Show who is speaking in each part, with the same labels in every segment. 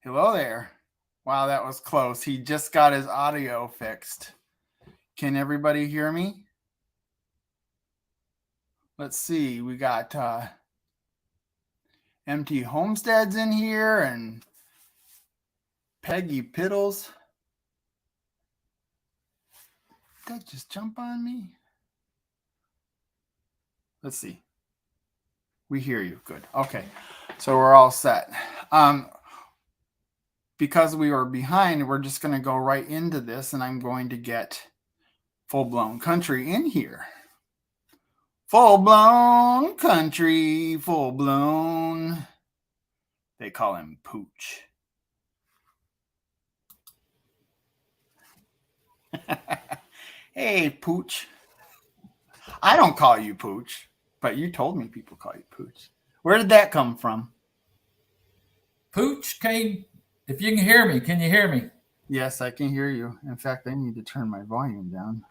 Speaker 1: Hello there. Wow, that was close. He just got his audio fixed. Can everybody hear me? Let's see. We got Empty Homesteads in here and Peggy Piddles. Did that just jump on me? Let's see. We hear you. Good. Okay. So we're all set. Because we were behind, we're just going to go right into this, and I'm going to get Full-Blown Country in here. Full-blown country, full-blown. They call him Pooch. Hey, Pooch. I don't call you Pooch, but you told me people call you Pooch. Where did that come from?
Speaker 2: Pooch came, if you can hear me, can you hear me?
Speaker 1: Yes, I can hear you. In fact, I need to turn my volume down.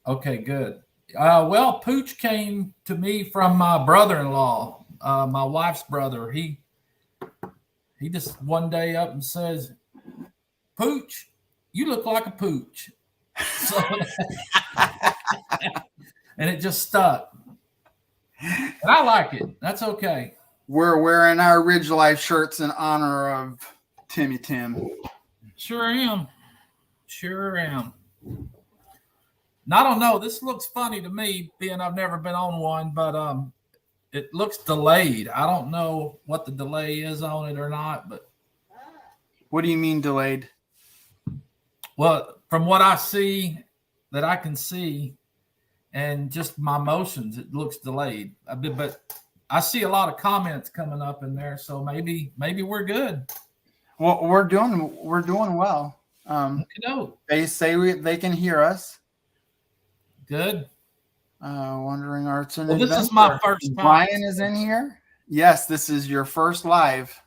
Speaker 2: Okay, good. Well, Pooch came to me from my brother-in-law, my wife's brother. He just one day up and says, "Pooch, you look like a pooch." So, and it just stuck. And I like it. That's okay.
Speaker 1: We're wearing our Ridge Life shirts in honor of Timmy Tim.
Speaker 2: Sure am. Sure am. Now, I don't know. This looks funny to me, being I've never been on one, but it looks delayed. I don't know what the delay is on it or not, but.
Speaker 1: What do you mean delayed?
Speaker 2: Well, from what I see, that I can see, and just my motions, it looks delayed. But I see a lot of comments coming up in there, so maybe we're good.
Speaker 1: Well, we're doing well. They say they can hear us.
Speaker 2: Good.
Speaker 1: Wandering Arts and
Speaker 2: Adventure. This is my first time.
Speaker 1: Brian is in here. Yes, this is your first live.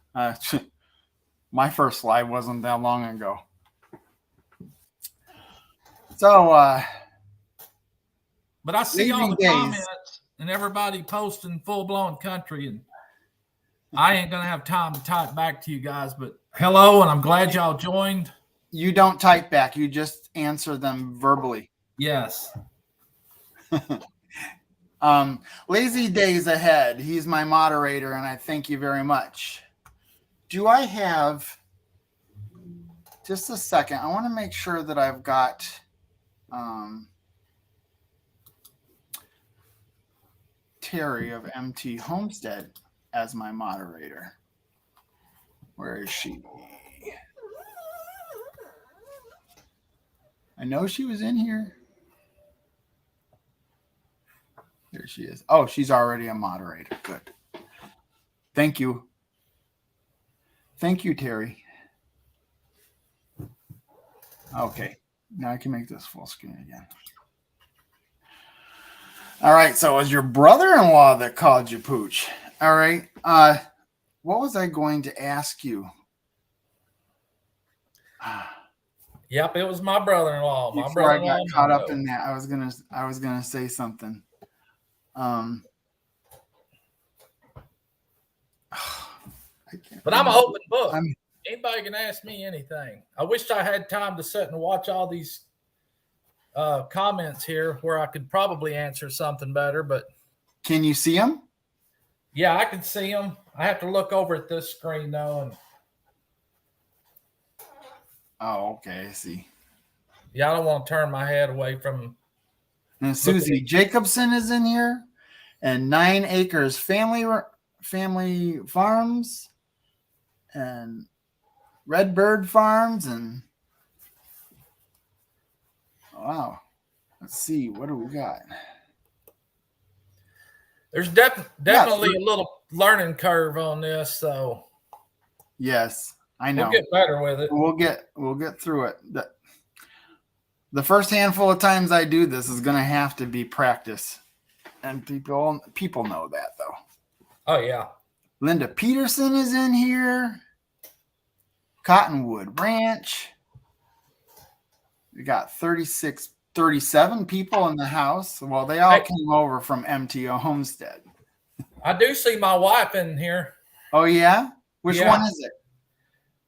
Speaker 1: My first live wasn't that long ago. So,
Speaker 2: but I see all the comments and everybody posting Full-Blown Country, and I ain't gonna have time to type back to you guys. But hello, and I'm glad y'all joined.
Speaker 1: You don't type back; you just answer them verbally.
Speaker 2: Yes.
Speaker 1: Lazy Days Ahead. He's my moderator, and I thank you very much. Do I have just a second? I want to make sure that I've got Terry of MT Homestead as my moderator. Where is she? I know she was in here. There she is. Oh, she's already a moderator. Good. Thank you. Thank you, Terry. Okay. Now I can make this full screen again. All right. So it was your brother-in-law that called you Pooch. All right. What was I going to ask you?
Speaker 2: Yep, it was my brother-in-law.
Speaker 1: Before I got caught up in that, I was gonna say something.
Speaker 2: But I'm an open book. Anybody can ask me anything. I wish I had time to sit and watch all these comments here where I could probably answer something better. But
Speaker 1: can you see them?
Speaker 2: Yeah, I can see them. I have to look over at this screen though. And
Speaker 1: oh, okay. I see.
Speaker 2: Yeah, I don't want to turn my head away from.
Speaker 1: And Susie Jacobson is in here, and 9 Acres Family Farms, and Redbird Farms, and wow. Let's see, what do we got?
Speaker 2: There's definitely a little learning curve on this, so
Speaker 1: yes, I know.
Speaker 2: We'll get better with it.
Speaker 1: We'll get through it. The first handful of times I do this is going to have to be practice, and people know that though.
Speaker 2: Oh yeah.
Speaker 1: Linda Peterson is in here. Cottonwood Ranch. We got 37 people in the house. Well, they all came over from MTO Homestead.
Speaker 2: I do see my wife in here.
Speaker 1: Oh, yeah? Which
Speaker 2: Yeah.
Speaker 1: one is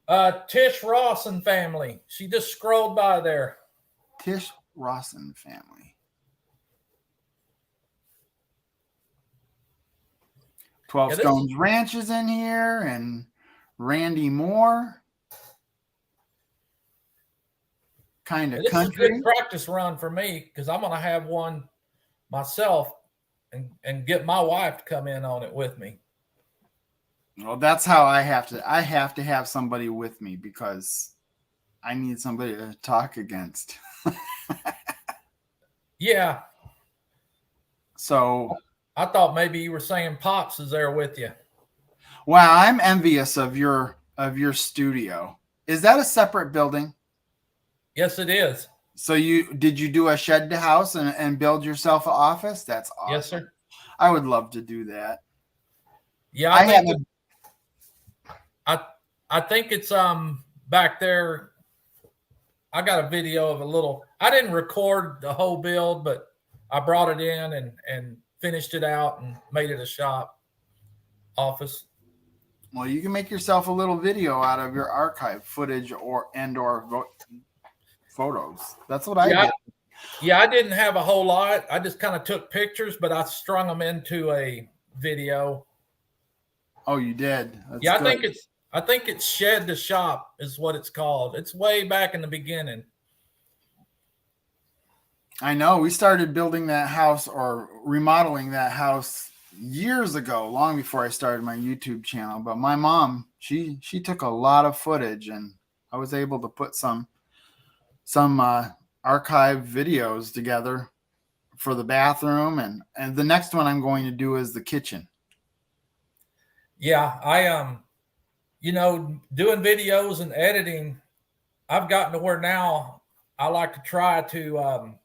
Speaker 1: it?
Speaker 2: Tish Ross and family. She just scrolled by there.
Speaker 1: Tish Rawson family. 12 Stones Ranch is in here, and Randy Moore. Kind of country.
Speaker 2: This is a good practice run for me because I'm going to have one myself and get my wife to come in on it with me.
Speaker 1: Well, that's how I have to have somebody with me because I need somebody to talk against.
Speaker 2: Yeah.
Speaker 1: So
Speaker 2: I thought maybe you were saying Pops is there with you.
Speaker 1: Wow, I'm envious of your studio. Is that a separate building?
Speaker 2: Yes, it is.
Speaker 1: So did you do a shed to house and build yourself an office? That's awesome.
Speaker 2: Yes, sir.
Speaker 1: I would love to do that.
Speaker 2: Yeah, I think it's back there. I got a video of a little. I didn't record the whole build, but I brought it in and finished it out and made it a shop office.
Speaker 1: Well, you can make yourself a little video out of your archive footage or photos. That's what I did.
Speaker 2: Yeah, I didn't have a whole lot. I just kind of took pictures, but I strung them into a video.
Speaker 1: Oh, you did? That's
Speaker 2: yeah,
Speaker 1: good.
Speaker 2: I think it's Shed to Shop is what it's called. It's way back in the beginning.
Speaker 1: I know. We started building that house or remodeling that house years ago, long before I started my YouTube channel. But my mom, she took a lot of footage, and I was able to put some archive videos together for the bathroom, and the next one I'm going to do is the kitchen.
Speaker 2: Yeah, I doing videos and editing, I've gotten to where now I like to try to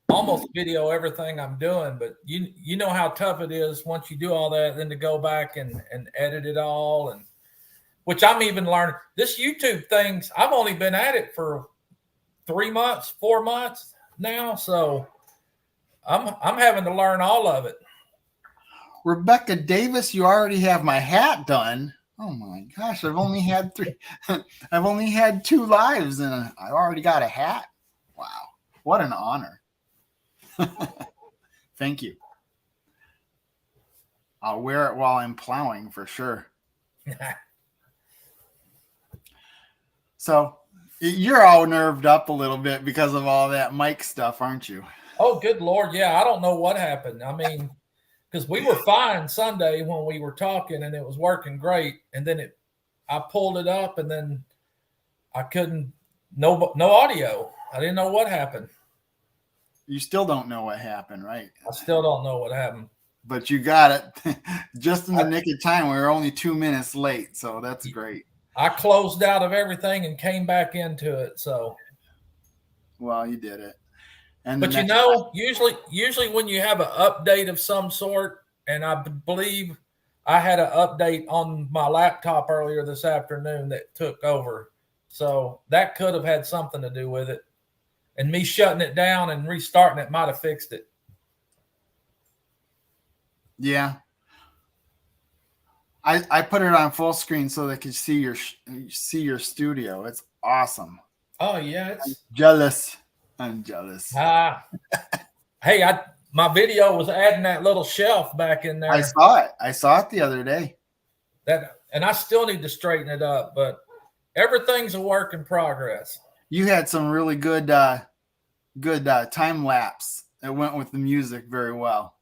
Speaker 2: almost video everything I'm doing, but you know how tough it is once you do all that, then to go back and edit it all, and which I'm even learning. This YouTube things, I've only been at it for 3 months, 4 months now, so I'm having to learn all of it.
Speaker 1: Rebecca Davis, you already have my hat done. Oh my gosh, I've only had 3. I've only had 2 lives, and I've already got a hat. Wow, what an honor. Thank you. I'll wear it while I'm plowing for sure. So you're all nerved up a little bit because of all that mic stuff, aren't you?
Speaker 2: Oh, good Lord. Yeah, I don't know what happened. I mean, because we were fine Sunday when we were talking and it was working great. And then I pulled it up and then I couldn't, no audio. I didn't know what happened.
Speaker 1: You still don't know what happened, right?
Speaker 2: I still don't know what happened.
Speaker 1: But you got it just in the nick of time. We were only 2 minutes late, so that's great.
Speaker 2: I closed out of everything and came back into it. So,
Speaker 1: well, you did it.
Speaker 2: But usually when you have an update of some sort, and I believe I had an update on my laptop earlier this afternoon that took over. So that could have had something to do with it. And me shutting it down and restarting it might have fixed it.
Speaker 1: Yeah. I put it on full screen so they could see your studio. It's awesome.
Speaker 2: Oh yeah,
Speaker 1: I'm jealous.
Speaker 2: Hey, my video was adding that little shelf back in there.
Speaker 1: I saw it the other day.
Speaker 2: And I still need to straighten it up, but everything's a work in progress.
Speaker 1: You had some really good time lapse that went with the music very well.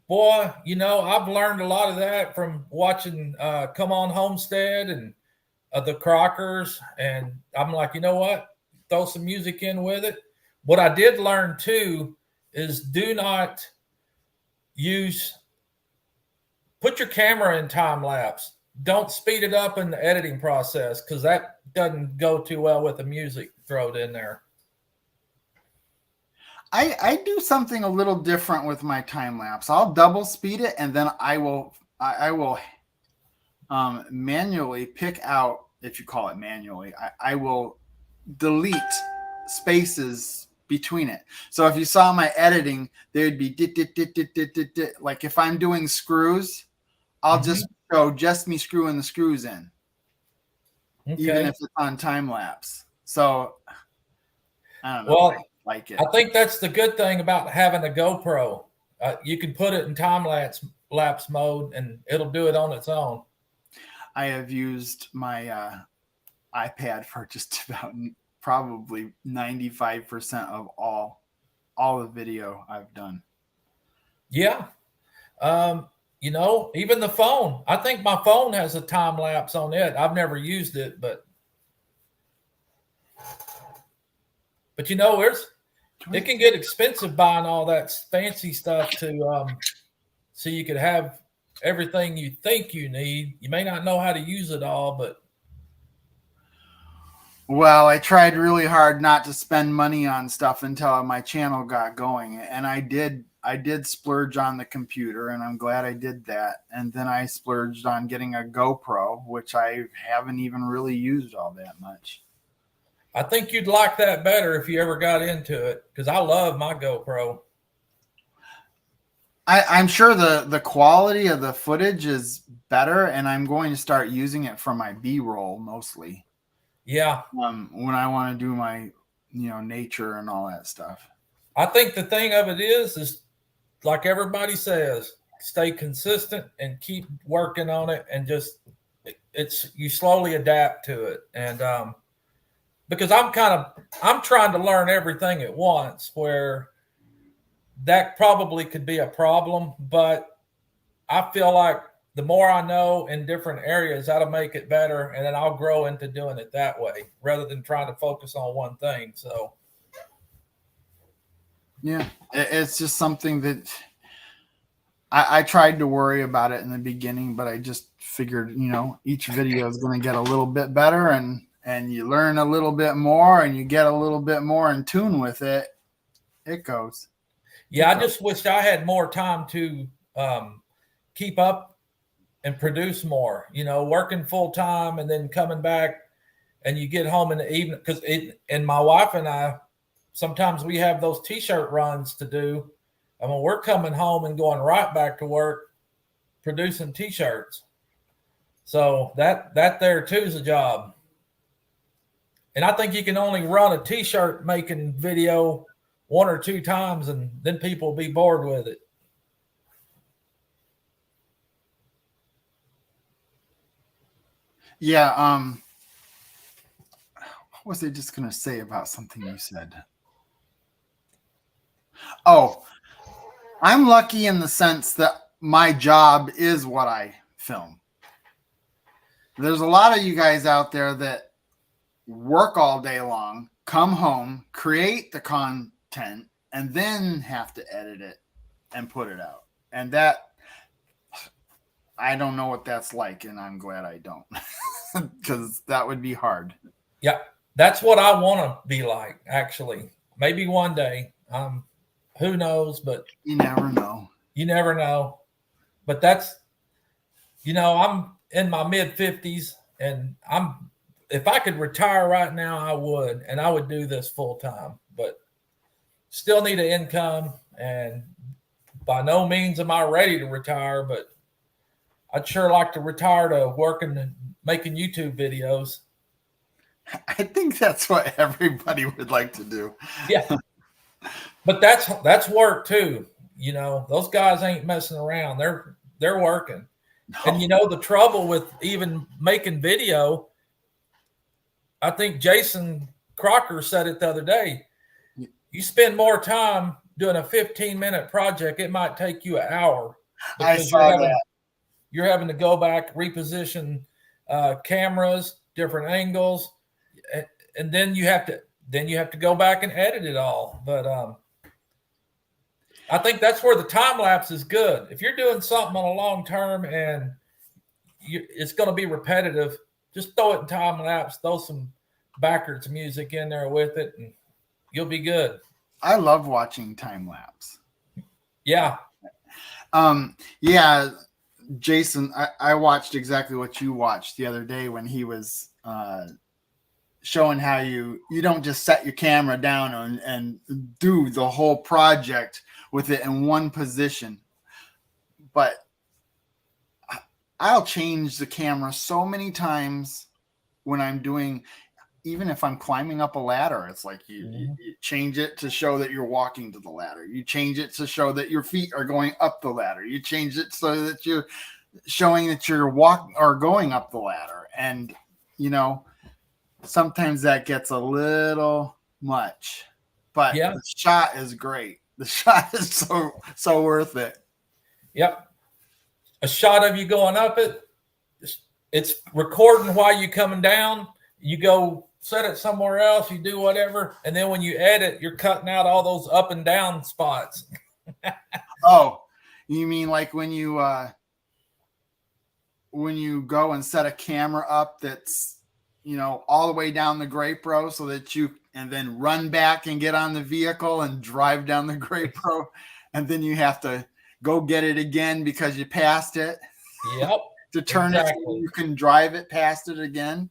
Speaker 2: Boy, I've learned a lot of that from watching Come On Homestead and the Crockers, and I'm like, you know what? Throw some music in with it. What I did learn too is do not put your camera in time lapse. Don't speed it up in the editing process because that doesn't go too well with the music thrown in there.
Speaker 1: I do something a little different with my time lapse. I'll double speed it, and then I will manually pick out, if you call it manually, I will delete spaces between it. So if you saw my editing, there'd be like if I'm doing screws, I'll just show just me screwing the screws in, even
Speaker 2: Okay.
Speaker 1: if it's on time lapse. So I don't know.
Speaker 2: Well,
Speaker 1: I like it.
Speaker 2: I think that's the good thing about having a GoPro. You can put it in time lapse mode, and it'll do it on its own.
Speaker 1: I have used my iPad for just about probably 95% of all the video I've done.
Speaker 2: Yeah. Even the phone. I think my phone has a time lapse on it. I've never used it, but it can get expensive buying all that fancy stuff so you could have everything you think you need. You may not know how to use it all, but
Speaker 1: well, I tried really hard not to spend money on stuff until my channel got going, and I did splurge on the computer, and I'm glad I did that. And then I splurged on getting a GoPro, which I haven't even really used all that much.
Speaker 2: I think you'd like that better if you ever got into it, because I love my GoPro.
Speaker 1: I'm sure the quality of the footage is better, and I'm going to start using it for my B-roll mostly.
Speaker 2: Yeah.
Speaker 1: When I want to do my, nature and all that stuff.
Speaker 2: I think the thing of it is like everybody says, stay consistent and keep working on it, and just you slowly adapt to it. And because I'm trying to learn everything at once, where that probably could be a problem, but I feel like the more I know in different areas, that'll make it better, and then I'll grow into doing it that way rather than trying to focus on one thing. So,
Speaker 1: yeah, it's just something that I tried to worry about it in the beginning, but I just figured, each video is going to get a little bit better, and you learn a little bit more, and you get a little bit more in tune with it. It goes.
Speaker 2: Yeah, I just wished I had more time to keep up and produce more, working full time and then coming back, and you get home in the evening, and my wife and I, sometimes we have those t-shirt runs to do. I mean, we're coming home and going right back to work producing t-shirts. So that there too is a job. And I think you can only run a t-shirt making video one or two times, and then people will be bored with it.
Speaker 1: Yeah. What was I just going to say about something you said? Oh, I'm lucky in the sense that my job is what I film. There's a lot of you guys out there that work all day long, come home, create the content, and then have to edit it and put it out. And that, I don't know what that's like, and I'm glad I don't, because that would be hard.
Speaker 2: Yeah, that's what I want to be like, actually. Maybe one day. Who knows? But
Speaker 1: you never know.
Speaker 2: You never know. But that's, I'm in my mid-50s, and if I could retire right now, I would, and I would do this full time. But still need an income, and by no means am I ready to retire, but I'd sure like to retire to working and making YouTube videos.
Speaker 1: I think that's what everybody would like to do.
Speaker 2: Yeah. But that's work too. Those guys ain't messing around. They're working. No. And the trouble with even making video, I think Jason Crocker said it the other day. You spend more time doing a 15-minute project, it might take you an hour.
Speaker 1: I saw that.
Speaker 2: You're having to go back, reposition cameras, different angles, and then you have to go back and edit it all. But I think that's where the time lapse is good. If you're doing something on a long term and it's going to be repetitive, just throw it in time lapse, throw some backwards music in there with it, and you'll be good.
Speaker 1: I love watching time lapse.
Speaker 2: Yeah.
Speaker 1: Yeah, Jason, I watched exactly what you watched the other day when he was showing how you don't just set your camera down and do the whole project with it in one position. But I'll change the camera so many times when I'm doing, even if I'm climbing up a ladder. It's like you change it to show that you're walking to the ladder. You change it to show that your feet are going up the ladder. You change it so that you're showing that you're walking or going up the ladder. And, you know, sometimes that gets a little much, but the shot is great. The shot is so worth it.
Speaker 2: Yep. A shot of you going up it. It's recording while you're coming down. You go set it somewhere else. You do whatever. And then when you edit, you're cutting out all those up and down spots.
Speaker 1: Oh, you mean like when you go and set a camera up that's, you know, all the way down the grape row so that you, and then run back and get on the vehicle and drive down the grape row. And then you have to go get it again because you passed it.
Speaker 2: Yep.
Speaker 1: To turn it so you can drive it past it again.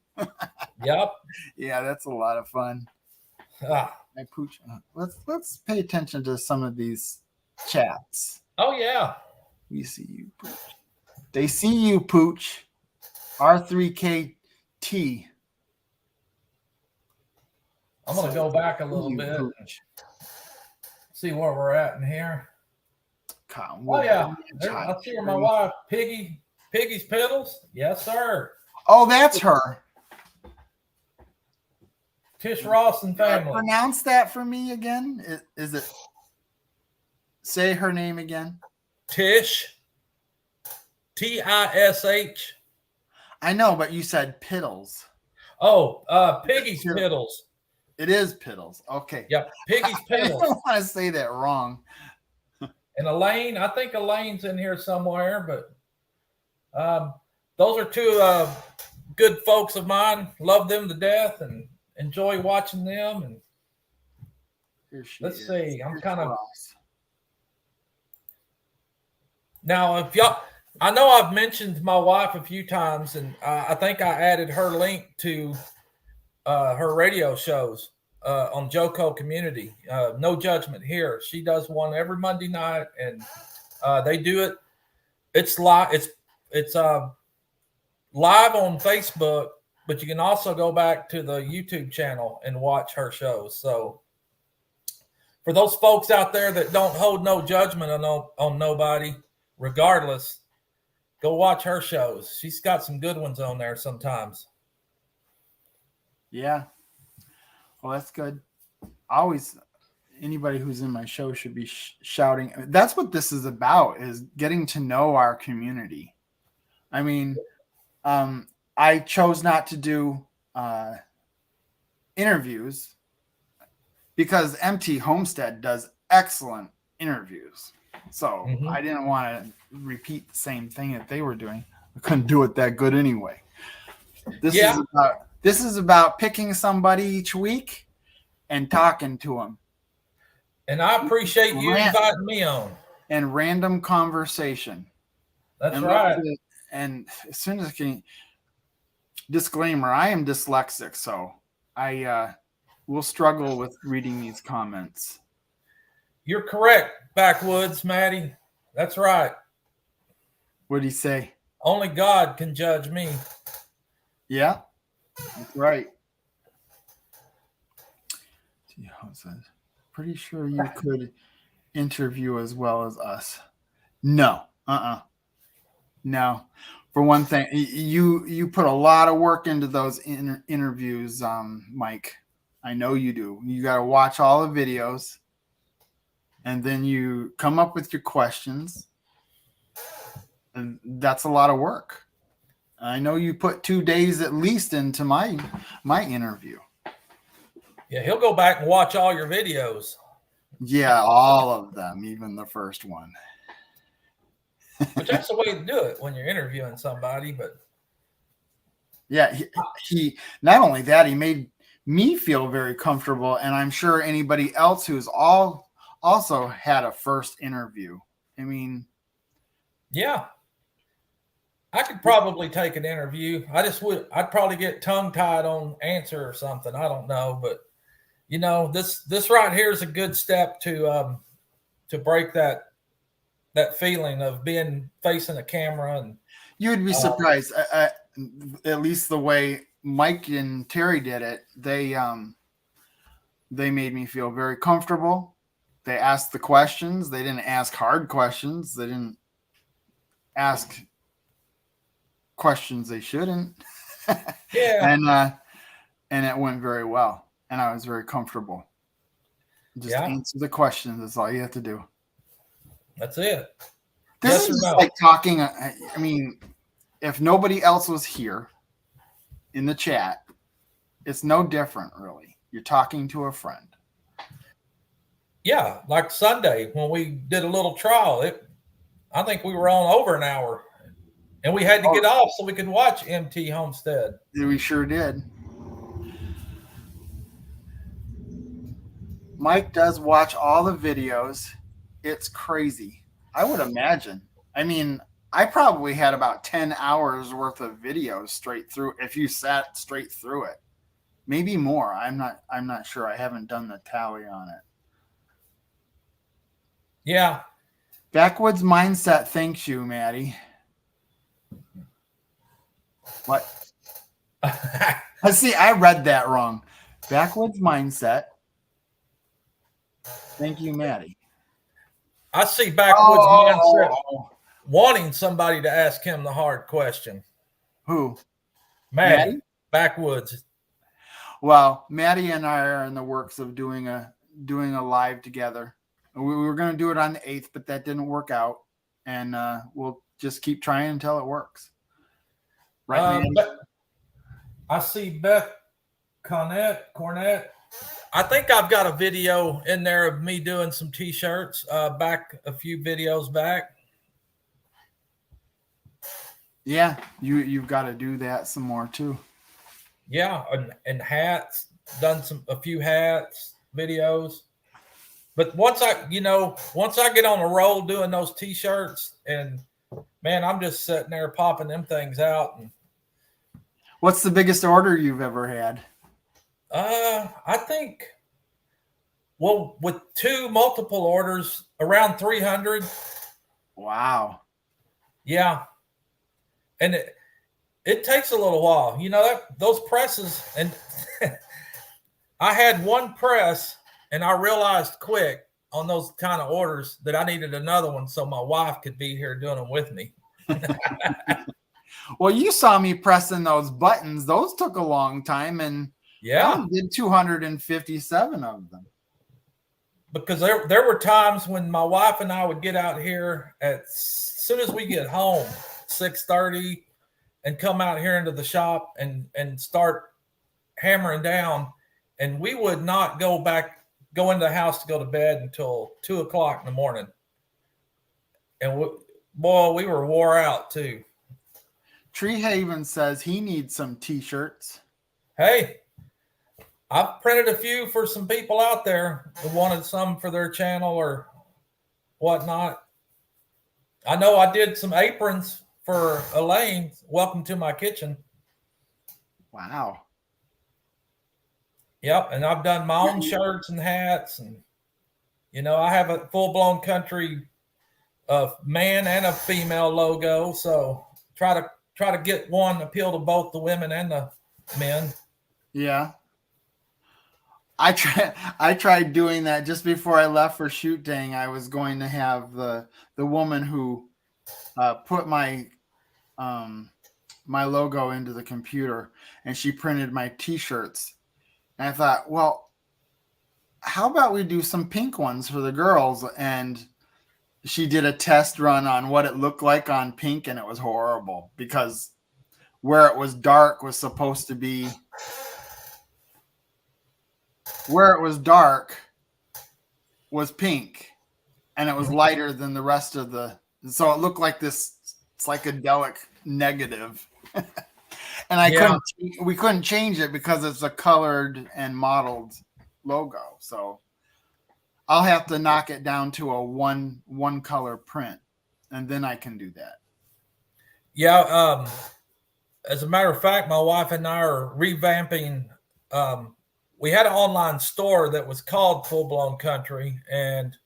Speaker 2: Yep.
Speaker 1: Yeah, that's a lot of fun. I pooch. Let's pay attention to some of these chats.
Speaker 2: Oh yeah.
Speaker 1: We see you, Pooch. They see you, Pooch. R3KT.
Speaker 2: I'm gonna go back a little bit.
Speaker 1: Pooch.
Speaker 2: See where we're at in here.
Speaker 1: Oh
Speaker 2: yeah. I see my wife, Piggy's Pedals. Yes, sir.
Speaker 1: Oh, that's her.
Speaker 2: Tish Ross and family.
Speaker 1: Pronounce that for me again. Is it? Say her name again.
Speaker 2: Tish. Tish.
Speaker 1: I know, but you said Piddles.
Speaker 2: Oh, Piggy's Piddles.
Speaker 1: It is Piddles. Okay.
Speaker 2: Yep. Piggy's Piddles.
Speaker 1: I don't want to say that wrong.
Speaker 2: And Elaine, I think Elaine's in here somewhere, but those are two good folks of mine. Love them to death and enjoy watching them. And let's see, I'm kind of now. If y'all, I know I've mentioned my wife a few times, and I think I added her link to her radio shows on JoCo Community. No Judgment Here. She does one every Monday night, and they do it. It's live. It's live on Facebook, but you can also go back to the YouTube channel and watch her shows. So for those folks out there that don't hold no judgment on nobody, regardless, go watch her shows. She's got some good ones on there sometimes.
Speaker 1: Yeah. Well, that's good. Anybody who's in my show should be shouting. That's what this is about, is getting to know our community. I mean, I chose not to do interviews because MT Homestead does excellent interviews. So I didn't want to repeat the same thing that they were doing. I couldn't do it that good anyway. This is about picking somebody each week and talking to them.
Speaker 2: And I appreciate you inviting me on.
Speaker 1: And random conversation.
Speaker 2: That's right.
Speaker 1: And as soon as I can, disclaimer, I am dyslexic, so I will struggle with reading these comments.
Speaker 2: You're correct, Backwoods, Maddie. That's right.
Speaker 1: What did he say?
Speaker 2: Only God can judge me.
Speaker 1: Yeah, that's right. Pretty sure you could interview as well as us. No. No. For one thing, you put a lot of work into those interviews, Mike. I know you do. You got to watch all the videos, and then you come up with your questions. And that's a lot of work. I know you put 2 days at least into my interview.
Speaker 2: Yeah, he'll go back and watch all your videos.
Speaker 1: Yeah, all of them, even the first one.
Speaker 2: But that's the way to do it when you're interviewing somebody. But
Speaker 1: yeah, he not only that, he made me feel very comfortable, and I'm sure anybody else who's also had a first interview. I mean,
Speaker 2: yeah, I could probably take an interview. I'd probably get tongue tied on answer or something. I don't know, but you know, this right here is a good step to break that feeling of facing a camera and
Speaker 1: You'd be surprised. At least the way Mike and Terry did it, they made me feel very comfortable. They asked the questions. They didn't ask hard questions. They didn't ask questions they shouldn't.
Speaker 2: Yeah.
Speaker 1: And it went very well. And I was very comfortable. Just
Speaker 2: Yeah.
Speaker 1: answer the questions. That's all you have to do.
Speaker 2: That's it.
Speaker 1: This
Speaker 2: Yes
Speaker 1: is
Speaker 2: or
Speaker 1: just
Speaker 2: no?
Speaker 1: like talking. I mean, if nobody else was here in the chat, it's no different, really. You're talking to a friend.
Speaker 2: Yeah, like Sunday when we did a little trial, I think we were on over an hour, and we had to get off so we could watch MT Homestead.
Speaker 1: We sure did. Mike does watch all the videos. It's crazy. I would imagine. I mean, I probably had about 10 hours worth of videos straight through if you sat straight through it. Maybe more. I'm not sure. I haven't done the tally on it.
Speaker 2: Yeah.
Speaker 1: Backwoods Mindset thanks you, Maddie. What? Let's see, I read that wrong. Backwoods Mindset. Thank you, Maddie.
Speaker 2: I see Backwoods Mindset wanting somebody to ask him the hard question.
Speaker 1: Who?
Speaker 2: Maddie? Backwoods.
Speaker 1: Well, Maddie and I are in the works of doing a live together. We were going to do it on the 8th, but that didn't work out. And we'll just keep trying until it works. Right,
Speaker 2: I see Beth Cornett. I think I've got a video in there of me doing some T-shirts back a few videos back.
Speaker 1: Yeah, you've got to do that some more too.
Speaker 2: Yeah, and hats, done a few hats videos. But once I get on a roll doing those T-shirts, and man, I'm just sitting there popping them things out. And
Speaker 1: what's the biggest order you've ever had?
Speaker 2: I think, well, with two multiple orders, around 300.
Speaker 1: Wow.
Speaker 2: Yeah. And it takes a little while, those presses. And I had one press, and I realized quick on those kind of orders that I needed another one so my wife could be here doing them with me.
Speaker 1: Well, you saw me pressing those buttons. Those took a long time, and I did 257 of them.
Speaker 2: Because there were times when my wife and I would get out here as soon as we get home, 6:30, and come out here into the shop and start hammering down, and we would not go into the house to go to bed until 2:00 in the morning. And we were wore out too.
Speaker 1: Tree Haven says he needs some T-shirts.
Speaker 2: Hey, I've printed a few for some people out there who wanted some for their channel or whatnot. I know I did some aprons for Elaine. Welcome to my kitchen.
Speaker 1: Wow.
Speaker 2: Yep, and I've done my own shirts and hats, and I have a full-blown country man and a female logo. So try to get one appeal to both the women and the men.
Speaker 1: Yeah. I tried doing that just before I left for Shoot Dang. I was going to have the woman who put my logo into the computer, and she printed my T-shirts. And I thought, well, how about we do some pink ones for the girls? And she did a test run on what it looked like on pink, and it was horrible because where it was dark was supposed to be where it was dark was pink, and it was lighter than the rest of so it looked like this psychedelic negative. And we couldn't change it because it's a colored and modeled logo. So I'll have to knock it down to a one color print, and then I can do that.
Speaker 2: Yeah. As a matter of fact, my wife and I are revamping. We had an online store that was called Full Blown Country. And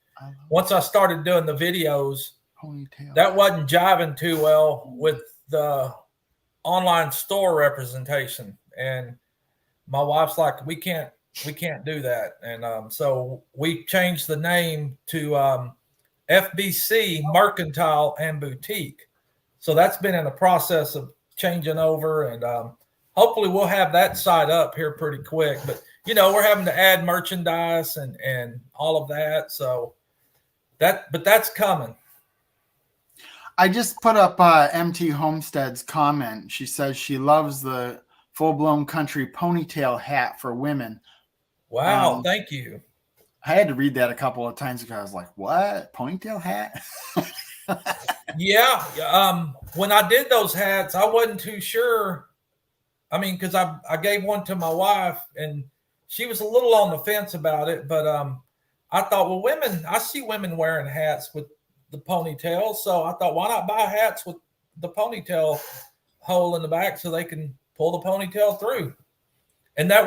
Speaker 2: once I started doing the videos, that wasn't jiving too well with the online store representation, and my wife's like, we can't do that, and so we changed the name to FBC Mercantile and Boutique. So that's been in the process of changing over, and hopefully we'll have that side up here pretty quick. But we're having to add merchandise and all of that, so that's coming.
Speaker 1: I just put up MT Homestead's comment. She says she loves the full-blown country ponytail hat for women.
Speaker 2: Wow, thank you.
Speaker 1: I had to read that a couple of times because I was like, what? Ponytail hat?
Speaker 2: Yeah. When I did those hats, I wasn't too sure. I mean, because I gave one to my wife, and she was a little on the fence about it. But I thought, well, I see women wearing hats with the ponytail. So I thought, why not buy hats with the ponytail hole in the back so they can pull the ponytail through? And a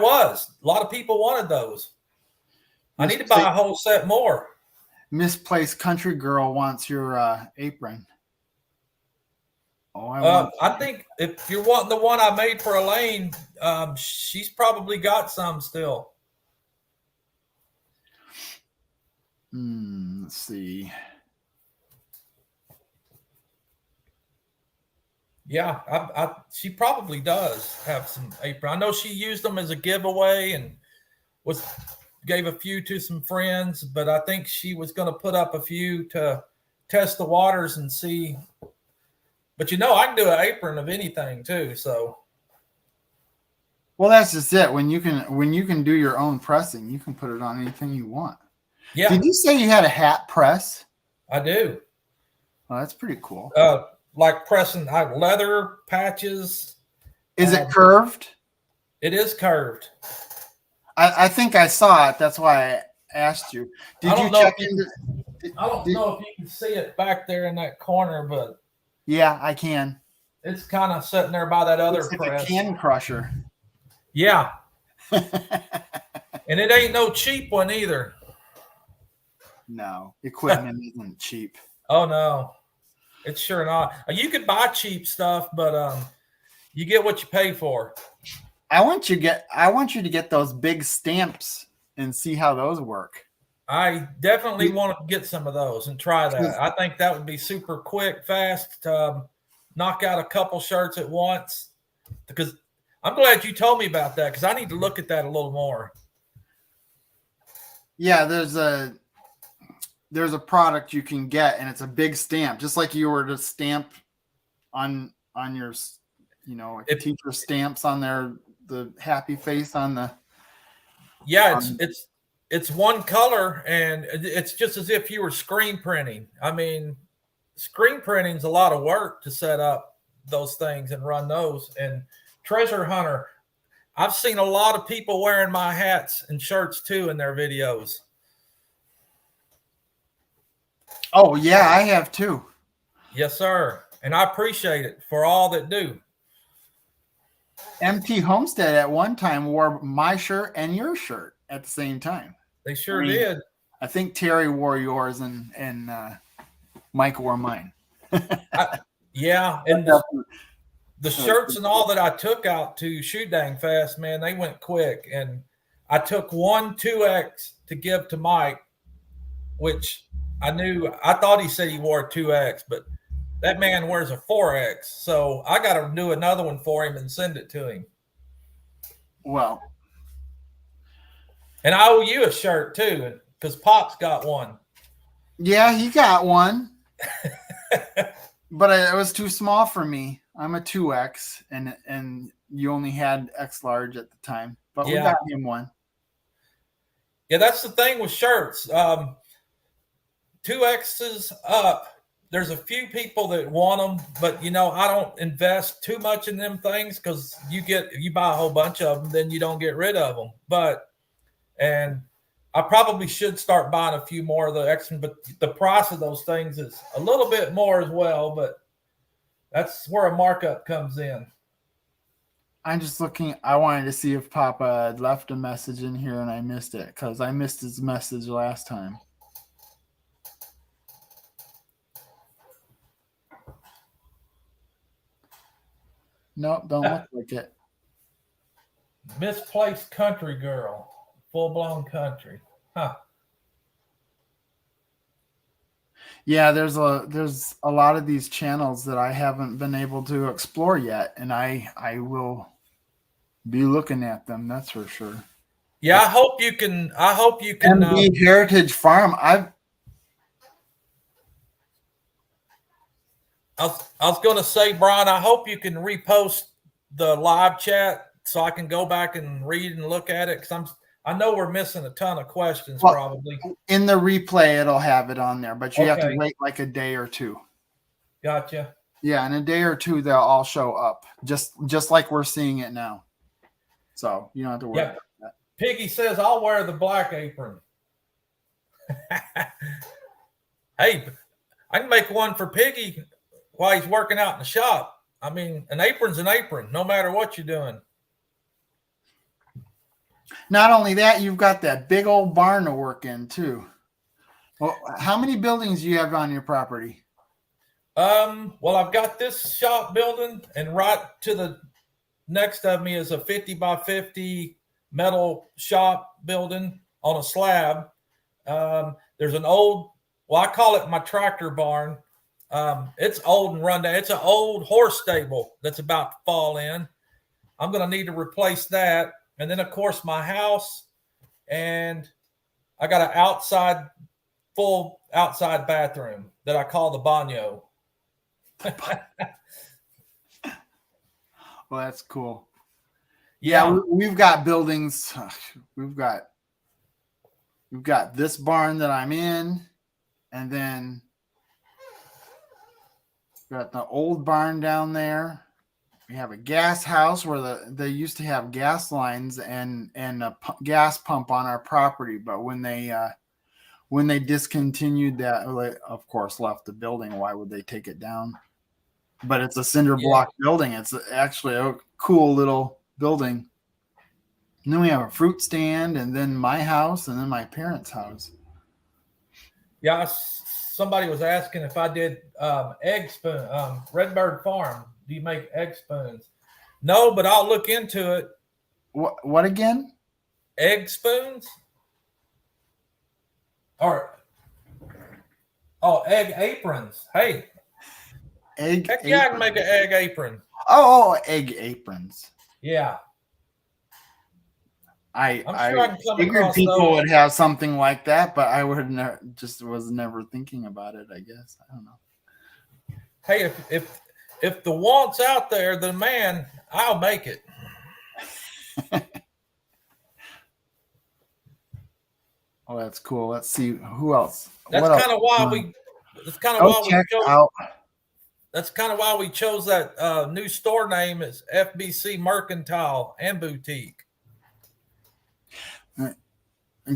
Speaker 2: lot of people wanted those. I need to buy a whole set more.
Speaker 1: Misplaced Country Girl wants your apron.
Speaker 2: Oh, I think if you're wanting the one I made for Elaine, she's probably got some still.
Speaker 1: Let's see.
Speaker 2: Yeah, she probably does have some apron. I know she used them as a giveaway and gave a few to some friends, but I think she was going to put up a few to test the waters and see. But I can do an apron of anything too. So,
Speaker 1: well, that's just it. When you can do your own pressing, you can put it on anything you want.
Speaker 2: Yeah.
Speaker 1: Did you say you had a hat press?
Speaker 2: I do.
Speaker 1: Oh, that's pretty cool.
Speaker 2: Like pressing leather patches.
Speaker 1: Is it curved?
Speaker 2: It is curved.
Speaker 1: I think I saw it. That's why I asked you.
Speaker 2: I don't know if you can see it back there in that corner, but
Speaker 1: yeah, I can.
Speaker 2: It's kind of sitting there by that other press.
Speaker 1: Like a can crusher.
Speaker 2: Yeah. And it ain't no cheap one either.
Speaker 1: No, equipment isn't cheap.
Speaker 2: Oh no, it's sure not. You could buy cheap stuff, but you get what you pay for.
Speaker 1: I want you to get those big stamps and see how those work.
Speaker 2: I definitely want to get some of those and try that. I think that would be super quick, fast, knock out a couple shirts at once. Because I'm glad you told me about that, because I need to look at that a little more.
Speaker 1: Yeah, there's a product you can get, and it's a big stamp, just like you were to stamp on your, teacher stamps on the happy face on the.
Speaker 2: Yeah, it's one color, and it's just as if you were screen printing. I mean, screen printing is a lot of work to set up those things and run those. And Treasure Hunter, I've seen a lot of people wearing my hats and shirts too in their videos.
Speaker 1: Oh yeah, I have too.
Speaker 2: Yes, sir. And I appreciate it for all that do.
Speaker 1: MT Homestead at one time wore my shirt and your shirt at the same time.
Speaker 2: They sure did.
Speaker 1: I think Terry wore yours and Mike wore mine.
Speaker 2: Yeah, and the shirts and all that I took out to Shoot Dang Fast, man, they went quick. And I took one 2X to give to Mike, which I thought he said he wore a 2X, but that man wears a 4X. So I got to do another one for him and send it to him.
Speaker 1: Well.
Speaker 2: And I owe you a shirt too, because Pop's got one.
Speaker 1: Yeah, he got one. But it was too small for me. I'm a 2X, and you only had X large at the time. But we got him one.
Speaker 2: Yeah, that's the thing with shirts. 2X's up. There's a few people that want them, but I don't invest too much in them things, because you buy a whole bunch of them, then you don't get rid of them. And I probably should start buying a few more of the X, but the price of those things is a little bit more as well, but that's where a markup comes in.
Speaker 1: I'm just looking. I wanted to see if Papa had left a message in here and I missed it, because I missed his message last time. Nope, don't look like it.
Speaker 2: Misplaced country girl, full blown country. Huh.
Speaker 1: Yeah, there's a lot of these channels that I haven't been able to explore yet, and I will be looking at them. That's for sure.
Speaker 2: Yeah, I hope you can.
Speaker 1: MB Heritage Farm.
Speaker 2: I was going to say, Brian, I hope you can repost the live chat so I can go back and read and look at it, because I know we're missing a ton of questions. Well, probably
Speaker 1: in the replay it'll have it on there, but you have to wait like a day or two.
Speaker 2: Gotcha.
Speaker 1: Yeah, in a day or two they'll all show up, just like we're seeing it now. So you don't have to worry about that.
Speaker 2: Piggy says, I'll wear the black apron. Hey, I can make one for Piggy while he's working out in the shop. I mean, an apron's an apron, no matter what you're doing.
Speaker 1: Not only that, you've got that big old barn to work in too. Well, how many buildings do you have on your property?
Speaker 2: Well, I've got this shop building, and right to the next of me is a 50 by 50 metal shop building on a slab. There's an old, well, I call it my tractor barn. It's old and run down. It's an old horse stable that's about to fall in. I'm going to need to replace that. And then, of course, my house, and I got an full outside bathroom that I call the baño.
Speaker 1: Well, that's cool. Yeah, we've got buildings. We've got this barn that I'm in, and then got the old barn down there. We have a gas house where they used to have gas lines and a gas pump on our property, but when they discontinued that, they, of course, left the building. Why would they take it down? But it's a cinder block building. It's actually a cool little building. And then we have a fruit stand, and then my house, and then my parents' house.
Speaker 2: Yeah, somebody was asking if I did egg spoon, Redbird Farm. Do you make egg spoons? No, but I'll look into it.
Speaker 1: What again?
Speaker 2: Egg spoons? Or egg aprons. Hey.
Speaker 1: Heck
Speaker 2: yeah, I can make an egg apron.
Speaker 1: Oh, egg aprons.
Speaker 2: Yeah.
Speaker 1: I'm sure I can come figured people would have something like that, but I would was never thinking about it, I guess. I don't know.
Speaker 2: Hey, if the want's out there, the man, I'll make it.
Speaker 1: Oh, that's cool. Let's see who else.
Speaker 2: That's kind of why we. That's kind of why we chose. That's kind of why we chose that new store name is FBC Mercantile and Boutique.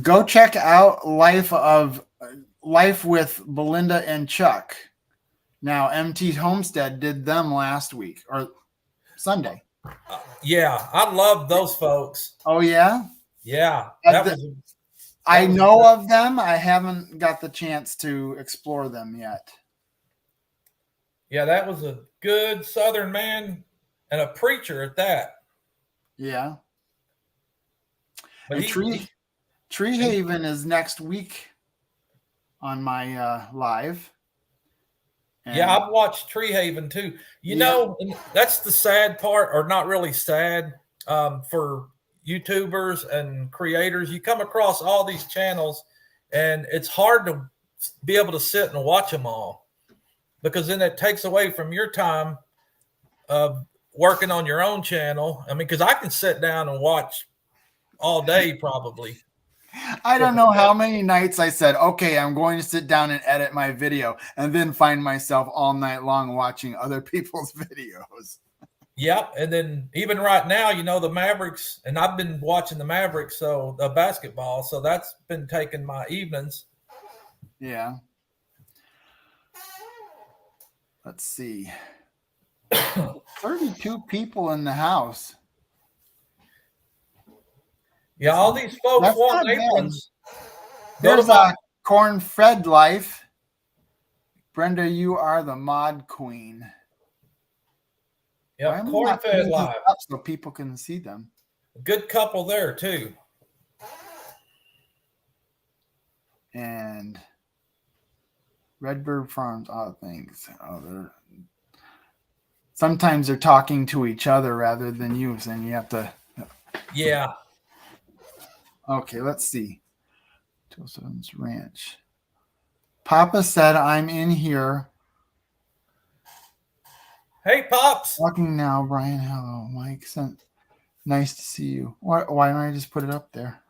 Speaker 1: Go check out Life with Belinda and Chuck. Now, MT Homestead did them last week or Sunday.
Speaker 2: Yeah, I love those folks.
Speaker 1: Oh, yeah?
Speaker 2: Yeah.
Speaker 1: I know of them. I haven't got the chance to explore them yet.
Speaker 2: Yeah, that was a good Southern man and a preacher at that.
Speaker 1: Yeah. But Tree Haven is next week on my live.
Speaker 2: And yeah, I've watched Tree Haven too. You know, that's the sad part, or not really sad, for YouTubers and creators. You come across all these channels, and it's hard to be able to sit and watch them all, because then it takes away from your time of working on your own channel. I mean, because I can sit down and watch all day probably.
Speaker 1: I don't know how many nights I said, okay, I'm going to sit down and edit my video, and then find myself all night long watching other people's videos.
Speaker 2: Yep. And then even right now, you know, the Mavericks, and I've been watching the Mavericks, so the basketball, so that's been taking my evenings.
Speaker 1: Yeah. Let's see. 32 people in the house.
Speaker 2: Yeah, all these folks want aprons.
Speaker 1: There's a corn-fed life. Brenda, you are the mod queen. Why
Speaker 3: Yep,
Speaker 1: am I
Speaker 3: corn
Speaker 1: not
Speaker 3: fed
Speaker 1: putting these
Speaker 3: live.
Speaker 1: up so people can see them?
Speaker 3: Good couple there too.
Speaker 1: And Redbird Farms, all things. Sometimes they're talking to each other rather than you, and you have to.
Speaker 3: Yeah.
Speaker 1: Okay, let's see. Tilson's Ranch. Papa said I'm in here.
Speaker 3: Hey, Pops.
Speaker 1: Walking now, Brian. Hello, Mike. Nice to see you. Why don't I just put it up there?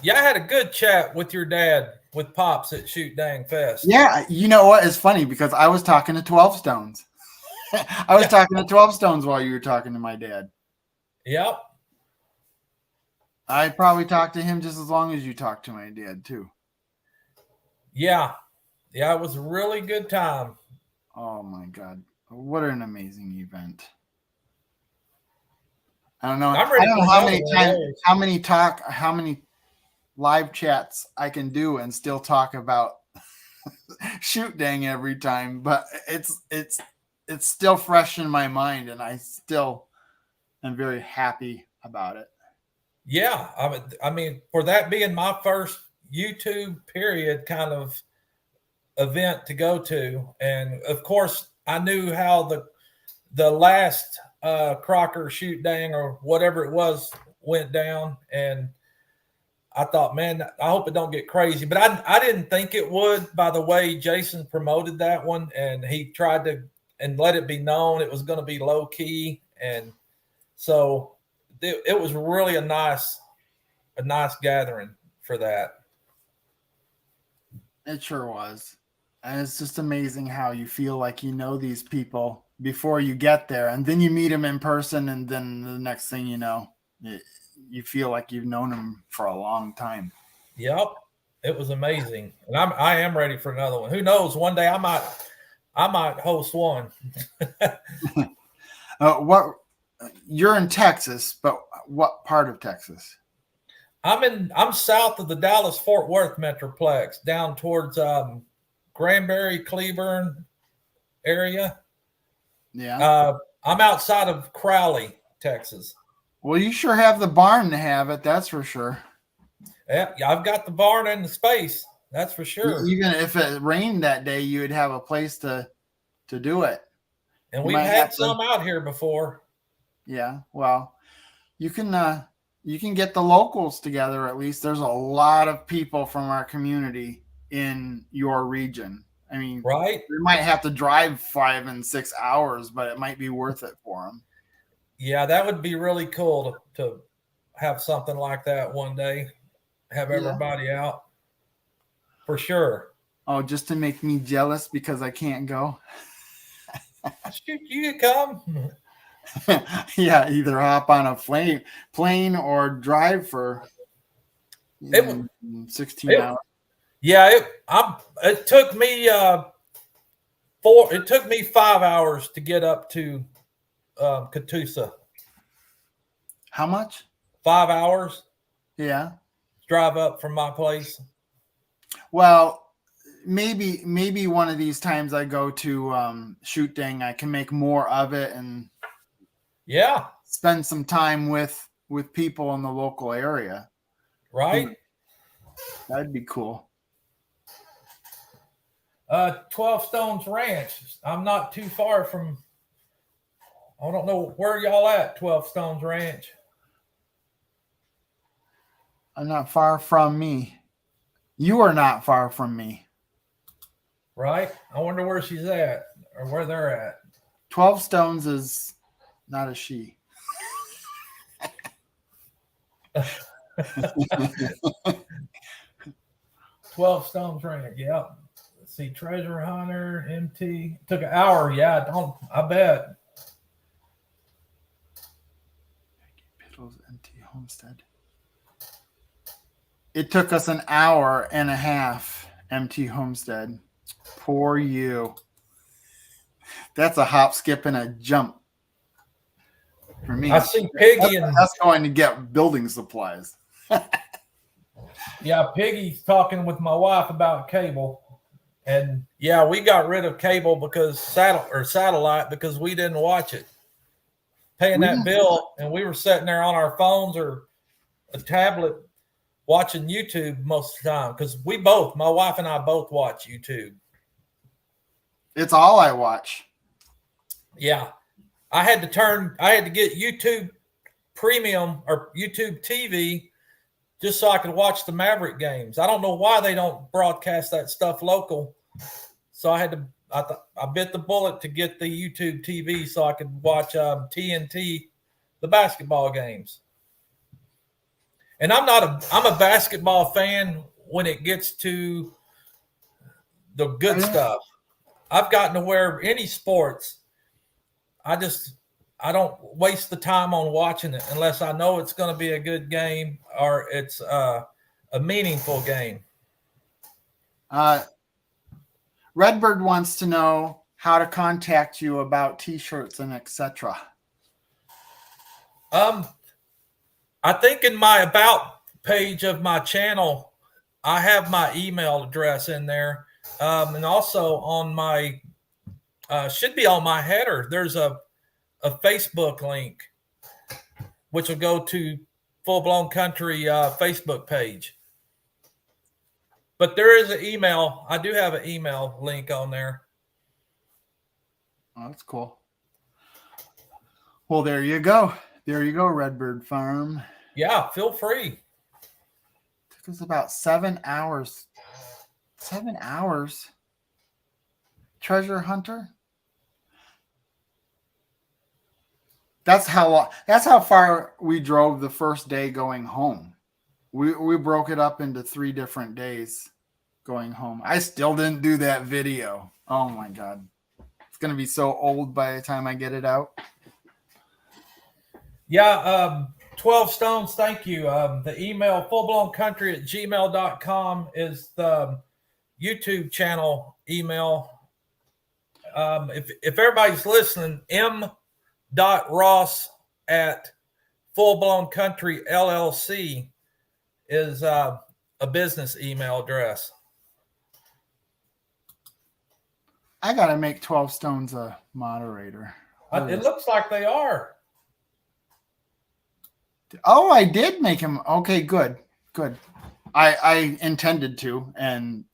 Speaker 3: Yeah, I had a good chat with your dad, with Pops at Shoot Dang Fest.
Speaker 1: Yeah, you know what? It's funny because I was talking to 12 Stones. I was talking to 12 Stones while you were talking to my dad.
Speaker 3: Yep.
Speaker 1: I probably talked to him just as long as you talked to my dad, too.
Speaker 3: Yeah. Yeah, it was a really good time.
Speaker 1: Oh, my God. What an amazing event. I don't know.
Speaker 3: I'm ready
Speaker 1: I don't
Speaker 3: for
Speaker 1: know how
Speaker 3: another
Speaker 1: many
Speaker 3: one of
Speaker 1: times,
Speaker 3: those.
Speaker 1: how many live chats I can do and still talk about Shoot Dang every time, but it's still fresh in my mind, and I still am very happy about it.
Speaker 3: Yeah. I mean, for that being my first YouTube period kind of event to go to, and of course I knew how the last Crocker Shoot Dang or whatever it was went down, and I thought, man, I hope it don't get crazy. But I didn't think it would by the way Jason promoted that one, and he tried to and let it be known it was going to be low key, and so it was really a nice gathering for that.
Speaker 1: It sure was. And it's just amazing how you feel like you know these people before you get there, and then you meet them in person, and then the next thing you know, you feel like you've known them for a long time.
Speaker 3: Yep, it was amazing, and I am ready for another one. Who knows? One day I might host one.
Speaker 1: What you're in Texas, but what part of Texas?
Speaker 3: I'm south of the Dallas-Fort Worth Metroplex, down towards Granbury, Cleburne area.
Speaker 1: Yeah.
Speaker 3: I'm outside of Crowley, Texas.
Speaker 1: Well, you sure have the barn to have it, that's for sure.
Speaker 3: Yeah, I've got the barn and the space, that's for sure.
Speaker 1: Even if it rained that day, you would have a place to do it.
Speaker 3: And we've had some out here before.
Speaker 1: Yeah, well, you can get the locals together. At least there's a lot of people from our community in your region. I mean,
Speaker 3: right?
Speaker 1: We might have to drive 5 and 6 hours, but it might be worth it for them.
Speaker 3: Yeah, that would be really cool to have something like that one day. Have everybody out for sure.
Speaker 1: Oh, just to make me jealous because I can't go.
Speaker 3: Shoot, you can come.
Speaker 1: Yeah, either hop on a plane or drive for 16 hours.
Speaker 3: Yeah, it took me it took me 5 hours to get up to Catoosa.
Speaker 1: How much?
Speaker 3: 5 hours.
Speaker 1: Yeah.
Speaker 3: Drive up from my place.
Speaker 1: Well, maybe one of these times I go to Shoot Dang, I can make more of it and spend some time with people in the local area.
Speaker 3: Right.
Speaker 1: That'd be cool.
Speaker 3: 12 Stones Ranch. I'm not too far from. I don't know where y'all at. 12 Stones Ranch.
Speaker 1: I'm not far from me. You are not far from me.
Speaker 3: Right? I wonder where she's at or where they're at.
Speaker 1: 12 Stones is not a she.
Speaker 3: 12 Stones Ranch. Yep. Let's see. Treasure Hunter, MT. Took an hour. Yeah, I bet.
Speaker 1: Piddles, MT Homestead. It took us an hour and a half, MT Homestead. Poor you. That's a hop, skip, and a jump for me.
Speaker 3: I see Piggy
Speaker 1: that's going to get building supplies.
Speaker 3: Yeah, Piggy's talking with my wife about cable, And yeah, we got rid of cable because satellite because we didn't watch it. Paying that bill, and we were sitting there on our phones or a tablet watching YouTube most of the time because my wife and I both watch YouTube.
Speaker 1: It's all I watch.
Speaker 3: Yeah. I had to get YouTube Premium or YouTube TV just so I could watch the Maverick games. I don't know why they don't broadcast that stuff local. So I bit the bullet to get the YouTube TV so I could watch TNT, the basketball games. And I'm a basketball fan when it gets to the good stuff. I've gotten to where any sports, I don't waste the time on watching it unless I know it's going to be a good game or it's a meaningful game.
Speaker 1: Redbird wants to know how to contact you about T-shirts and etc.
Speaker 3: I think in my about page of my channel, I have my email address in there. And also on my, should be on my header, there's a Facebook link, which will go to Full Blown Country Facebook page. But there is an email. I do have an email link on there.
Speaker 1: Oh, that's cool. Well, there you go. There you go, Redbird Farm.
Speaker 3: Yeah, feel free.
Speaker 1: Took us about 7 hours. 7 hours. Treasure hunter. That's how far we drove the first day going home. We broke it up into 3 different days going home. I still didn't do that video. Oh my God. It's going to be so old by the time I get it out.
Speaker 3: Yeah, 12 Stones, thank you. The email fullblowncountry@gmail.com is the YouTube channel email. If everybody's listening, m.ross@fullblowncountry LLC is a business email address.
Speaker 1: I got to make 12 Stones a moderator.
Speaker 3: It looks like they are.
Speaker 1: Oh, I did make him. Okay, good. I intended to, and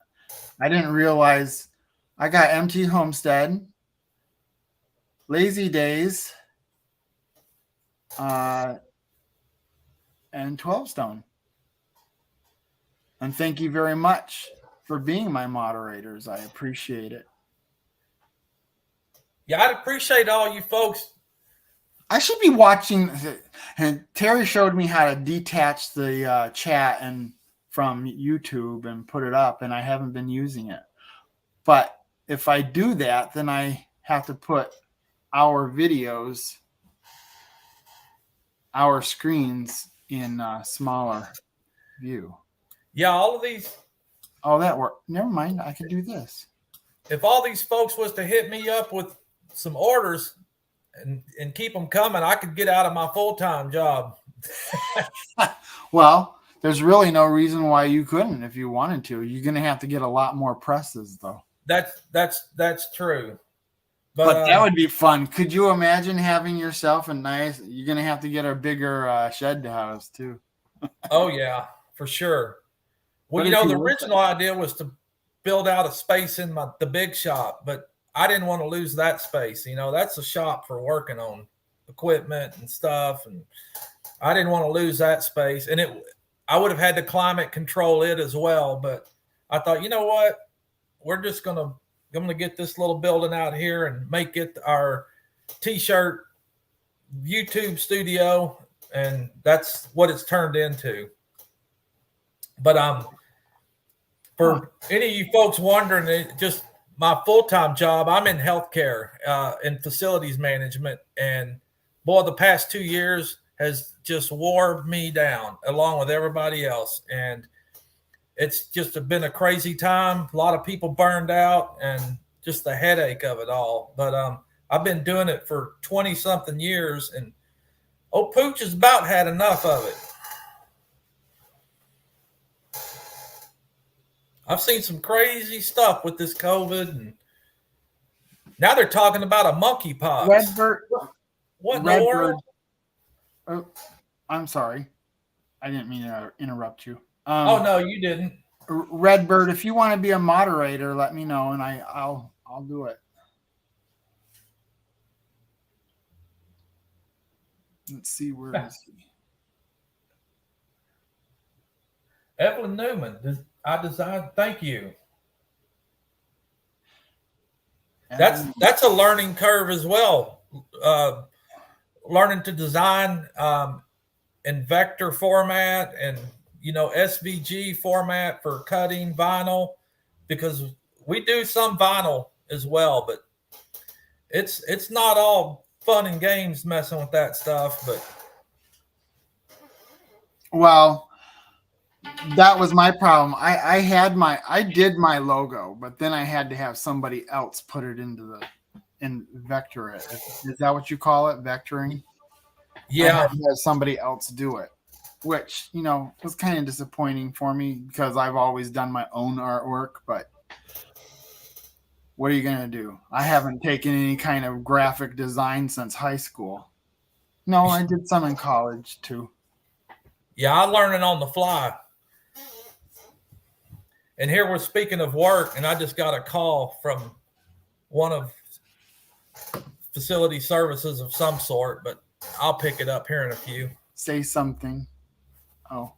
Speaker 1: I didn't realize I got Empty Homestead, Lazy Days, and 12 Stone. And thank you very much for being my moderators. I appreciate it.
Speaker 3: Yeah, I'd appreciate all you folks.
Speaker 1: I should be watching. And Terry showed me how to detach the chat and from YouTube and put it up, and I haven't been using it. But if I do that, then I have to put our videos, our screens in smaller view.
Speaker 3: Yeah, all of these.
Speaker 1: Oh, that worked. Never mind. I can do this.
Speaker 3: If all these folks was to hit me up with some orders and keep them coming, I could get out of my full-time job.
Speaker 1: Well, there's really no reason why you couldn't if you wanted to. You're going to have to get a lot more presses, though.
Speaker 3: That's true.
Speaker 1: But that would be fun. Could you imagine having yourself a nice? You're going to have to get a bigger shed to house too.
Speaker 3: Oh yeah, for sure. Well,
Speaker 1: What
Speaker 3: you know,
Speaker 1: if
Speaker 3: the
Speaker 1: you
Speaker 3: original idea was to build out a space in the big shop, but I didn't want to lose that space. You know, that's a shop for working on equipment and stuff, and I didn't want to lose that space. And I would have had to climate control it as well. But I thought, you know what, we're just gonna get this little building out here and make it our T-shirt YouTube studio, and that's what it's turned into. But for any of you folks wondering, just my full-time job, I'm in healthcare, in facilities management, and boy, the past 2 years has just wore me down along with everybody else. And it's just been a crazy time. A lot of people burned out and just the headache of it all. But I've been doing it for 20 something years, and old Pooch has about had enough of it. I've seen some crazy stuff with this COVID, and now they're talking about a monkeypox.
Speaker 1: Redbird.
Speaker 3: What in the
Speaker 1: Redbird.
Speaker 3: world?
Speaker 1: Oh, I'm sorry. I didn't mean to interrupt you.
Speaker 3: Oh no, you didn't.
Speaker 1: Redbird, if you want to be a moderator, let me know and I'll do it. Let's see, where is he?
Speaker 3: Evelyn Newman, I designed. Thank you. That's a learning curve as well. Learning to design in vector format and SVG format for cutting vinyl, because we do some vinyl as well, but it's not all fun and games messing with that stuff. But
Speaker 1: well, that was my problem. I did my logo, but then I had to have somebody else put it in vector it. Is that what you call it? Vectoring?
Speaker 3: yeah,
Speaker 1: I had to have somebody else do it, which, was kind of disappointing for me because I've always done my own artwork, but what are you going to do? I haven't taken any kind of graphic design since high school. No, I did some in college too.
Speaker 3: yeah, I learned it on the fly. And here we're speaking of work, and I just got a call from one of facility services of some sort, but I'll pick it up here in a few.
Speaker 1: Say something. Oh.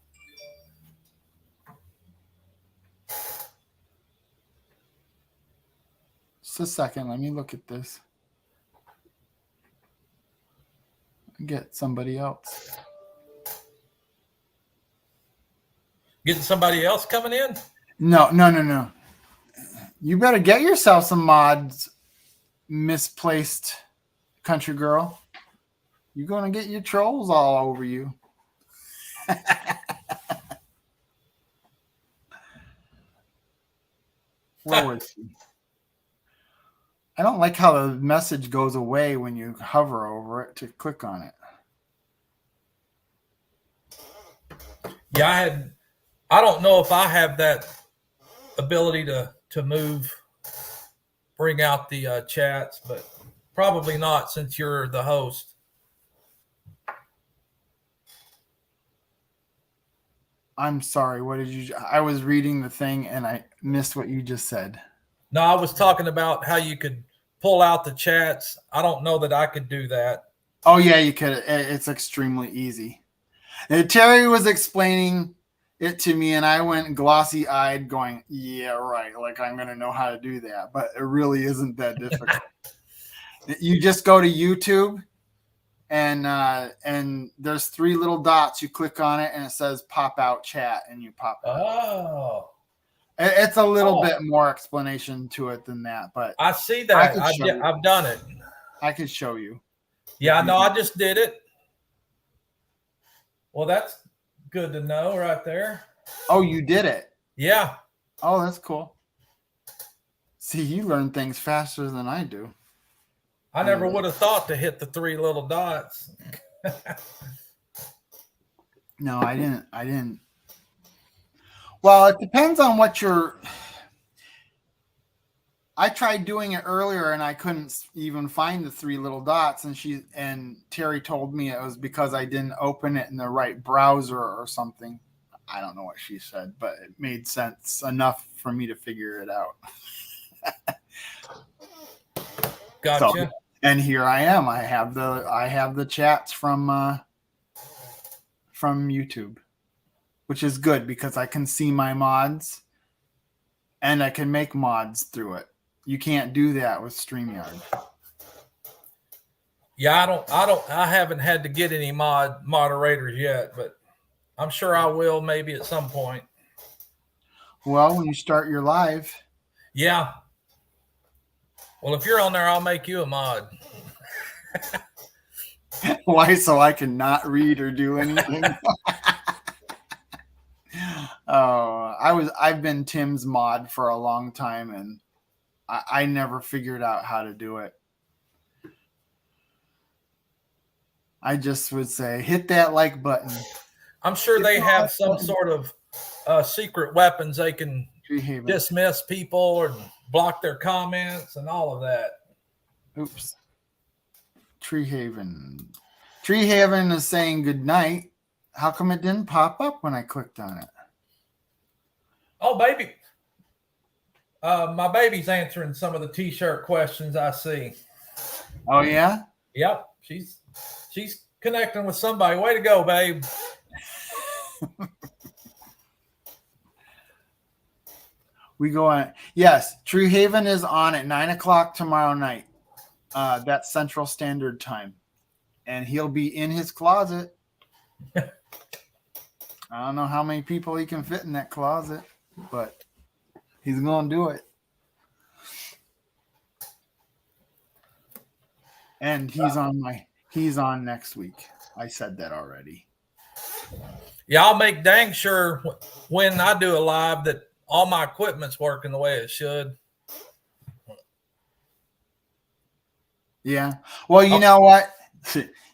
Speaker 1: Just a second. Let me look at this. Get somebody else.
Speaker 3: Getting somebody else coming in?
Speaker 1: No. You better get yourself some mods, misplaced country girl. You're going to get your trolls all over you. Where was he? I don't like how the message goes away when you hover over it to click on it.
Speaker 3: Yeah, I don't know if I have that ability to move, bring out the chats, but probably not since you're the host.
Speaker 1: I'm sorry. What did you? I was reading the thing and I missed what you just said.
Speaker 3: No, I was talking about how you could pull out the chats. I don't know that I could do that.
Speaker 1: Oh yeah, you could. It's extremely easy. And Terry was explaining it to me and I went glossy-eyed going, yeah, right. Like I'm going to know how to do that, but it really isn't that difficult. You just go to YouTube and there's 3 little dots. You click on it and it says pop out chat and you pop it.
Speaker 3: Oh,
Speaker 1: it's a little bit more explanation to it than that, but
Speaker 3: I see that. I've done it.
Speaker 1: I could show you.
Speaker 3: Yeah, no, I just did it. Well, that's good to know right there.
Speaker 1: Oh, you did it.
Speaker 3: Yeah.
Speaker 1: Oh, that's cool. See, you learn things faster than I do.
Speaker 3: I never would have thought to hit the 3 little dots.
Speaker 1: No, I didn't. Well, it depends on what I tried doing it earlier and I couldn't even find the 3 little dots, and Terry told me it was because I didn't open it in the right browser or something. I don't know what she said, but it made sense enough for me to figure it out.
Speaker 3: Gotcha.
Speaker 1: So, and here I am. I have the chats from YouTube, which is good because I can see my mods and I can make mods through it. You can't do that with StreamYard.
Speaker 3: Yeah, I haven't had to get any moderators yet, but I'm sure I will maybe at some point.
Speaker 1: Well, when you start your live.
Speaker 3: Yeah. Well, if you're on there, I'll make you a mod.
Speaker 1: Why? So I can not read or do anything? I've been Tim's mod for a long time and I never figured out how to do it. I just would say, hit that like button.
Speaker 3: I'm sure they have some sort of secret weapons they can
Speaker 1: Tree Haven.
Speaker 3: dismiss people and block their comments and all of that.
Speaker 1: Oops. Tree Haven. Tree Haven is saying good night. How come it didn't pop up when I clicked on it?
Speaker 3: Oh, baby. My baby's answering some of the t-shirt questions I see.
Speaker 1: Oh, yeah?
Speaker 3: Yep. She's connecting with somebody. Way to go, babe.
Speaker 1: We go on. Yes, Tree Haven is on at 9:00 tomorrow night. That's Central Standard Time. And he'll be in his closet. I don't know how many people he can fit in that closet, but he's going to do it. And he's on next week. I said that already.
Speaker 3: Yeah, I'll make dang sure when I do a live that all my equipment's working the way it should.
Speaker 1: Yeah. Well, you know what?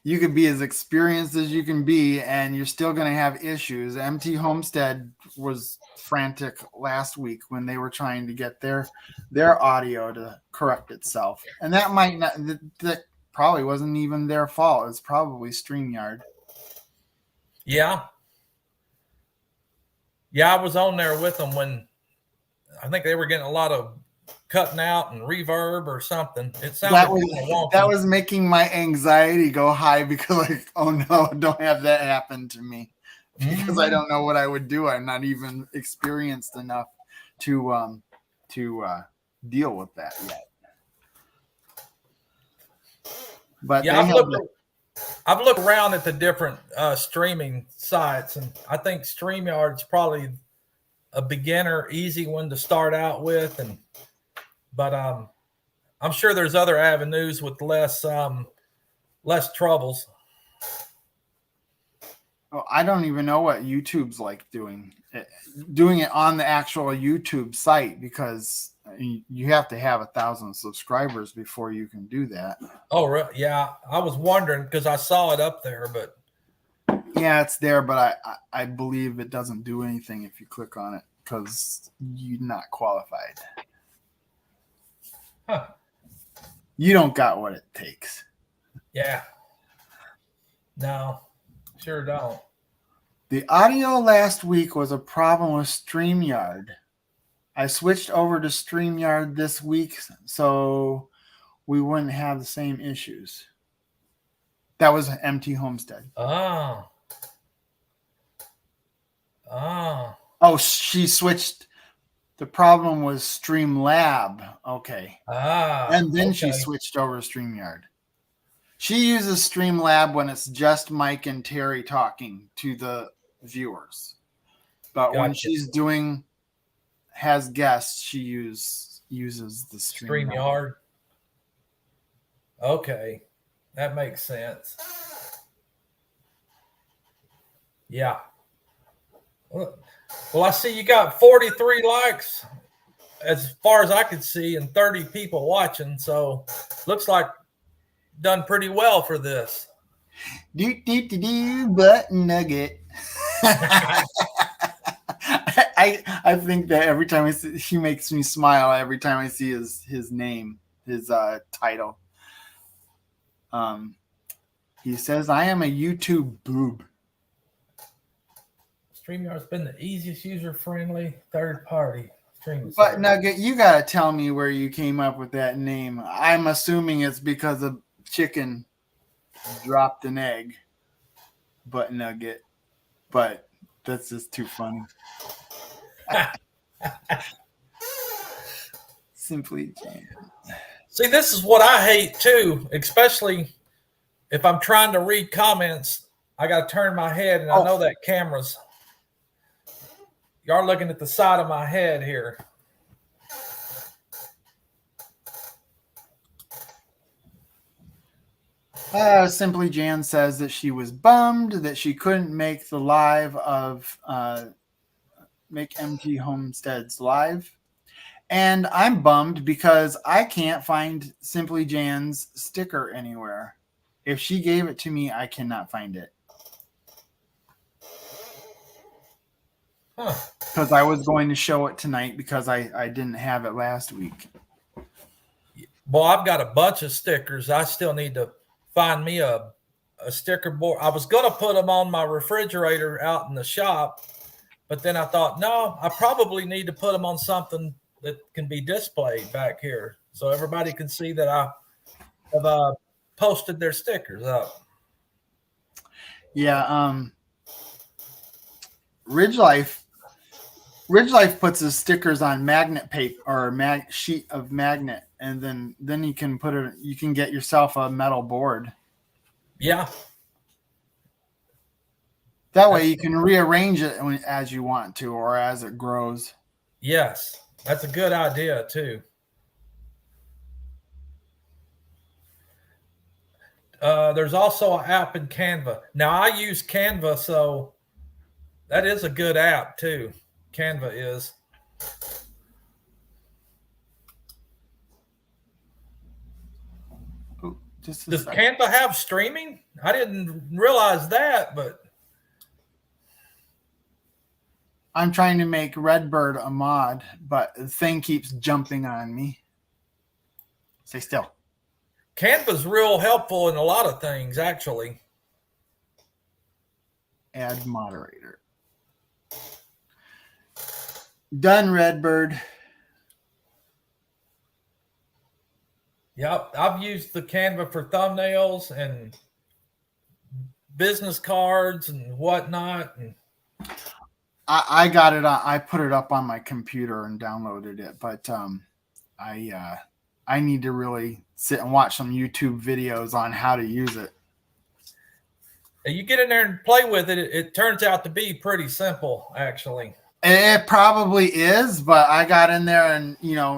Speaker 1: You could be as experienced as you can be, and you're still going to have issues. MT Homestead was frantic last week when they were trying to get their audio to correct itself. And that might not, that probably wasn't even their fault. It's probably StreamYard.
Speaker 3: Yeah. Yeah, I was on there with them when I think they were getting a lot of cutting out and reverb or something. It sounded
Speaker 1: that was making my anxiety go high because, like, oh no, don't have that happen to me, because I don't know what I would do. I'm not even experienced enough to deal with that yet. But
Speaker 3: yeah, I've looked around at the different streaming sites, and I think StreamYard's probably a beginner, easy one to start out with, but I'm sure there's other avenues with less troubles.
Speaker 1: Oh, I don't even know what YouTube's like doing it on the actual YouTube site, because you have to have 1,000 subscribers before you can do that.
Speaker 3: Oh, really? Yeah, I was wondering because I saw it up there, but
Speaker 1: yeah, it's there, but I believe it doesn't do anything if you click on it because you're not qualified.
Speaker 3: Huh.
Speaker 1: You don't got what it takes.
Speaker 3: Yeah. No, sure don't.
Speaker 1: The audio last week was a problem with StreamYard. I switched over to StreamYard this week so we wouldn't have the same issues. That was MT Homestead.
Speaker 3: Oh,
Speaker 1: she switched. The problem was Streamlab. Okay. And then she switched over to StreamYard. She uses Streamlab when it's just Mike and Terry talking to the viewers. But when she's has guests, she uses the
Speaker 3: StreamYard. Okay. That makes sense. Yeah. Well, I see you got 43 likes as far as I could see and 30 people watching. So looks like done pretty well for this.
Speaker 1: Butt nugget. I think that every time he makes me smile every time I see his name, his title. He says, I am a YouTube boob.
Speaker 3: StreamYard's been the easiest user-friendly third-party streaming service.
Speaker 1: But Nugget, you got to tell me where you came up with that name. I'm assuming it's because a chicken dropped an egg. Butt Nugget. But that's just too funny. Simply Jan.
Speaker 3: See, this is what I hate too, especially if I'm trying to read comments. I got to turn my head, and I know that camera's. You are looking at the side of my head here.
Speaker 1: Simply Jan says that she was bummed that she couldn't make the live of Make MT Homesteads live. And I'm bummed because I can't find Simply Jan's sticker anywhere. If she gave it to me, I cannot find it.
Speaker 3: Huh.
Speaker 1: because I was going to show it tonight because I didn't have it last week.
Speaker 3: Well, I've got a bunch of stickers. I still need to find me a sticker board. I was going to put them on my refrigerator out in the shop, but then I thought, no, I probably need to put them on something that can be displayed back here so everybody can see that I have posted their stickers up.
Speaker 1: Yeah, Ridge Life puts his stickers on magnet paper or sheet of magnet, and then you can you can get yourself a metal board.
Speaker 3: Yeah.
Speaker 1: That way you can rearrange it as you want to or as it grows.
Speaker 3: Yes, that's a good idea too. There's also an app in Canva. Now I use Canva, so that is a good app too. Canva is. Does Canva have streaming? I didn't realize that, but
Speaker 1: I'm trying to make Redbird a mod, but the thing keeps jumping on me. Stay still.
Speaker 3: Canva's real helpful in a lot of things, actually.
Speaker 1: Add moderator. Done, Redbird.
Speaker 3: Yep, I've used the Canva for thumbnails and business cards and whatnot. And
Speaker 1: I got it on. I put it up on my computer and downloaded it, but I need to really sit and watch some YouTube videos on how to use it.
Speaker 3: You get in there and play with it. It turns out to be pretty simple, actually.
Speaker 1: It probably is, but I got in there and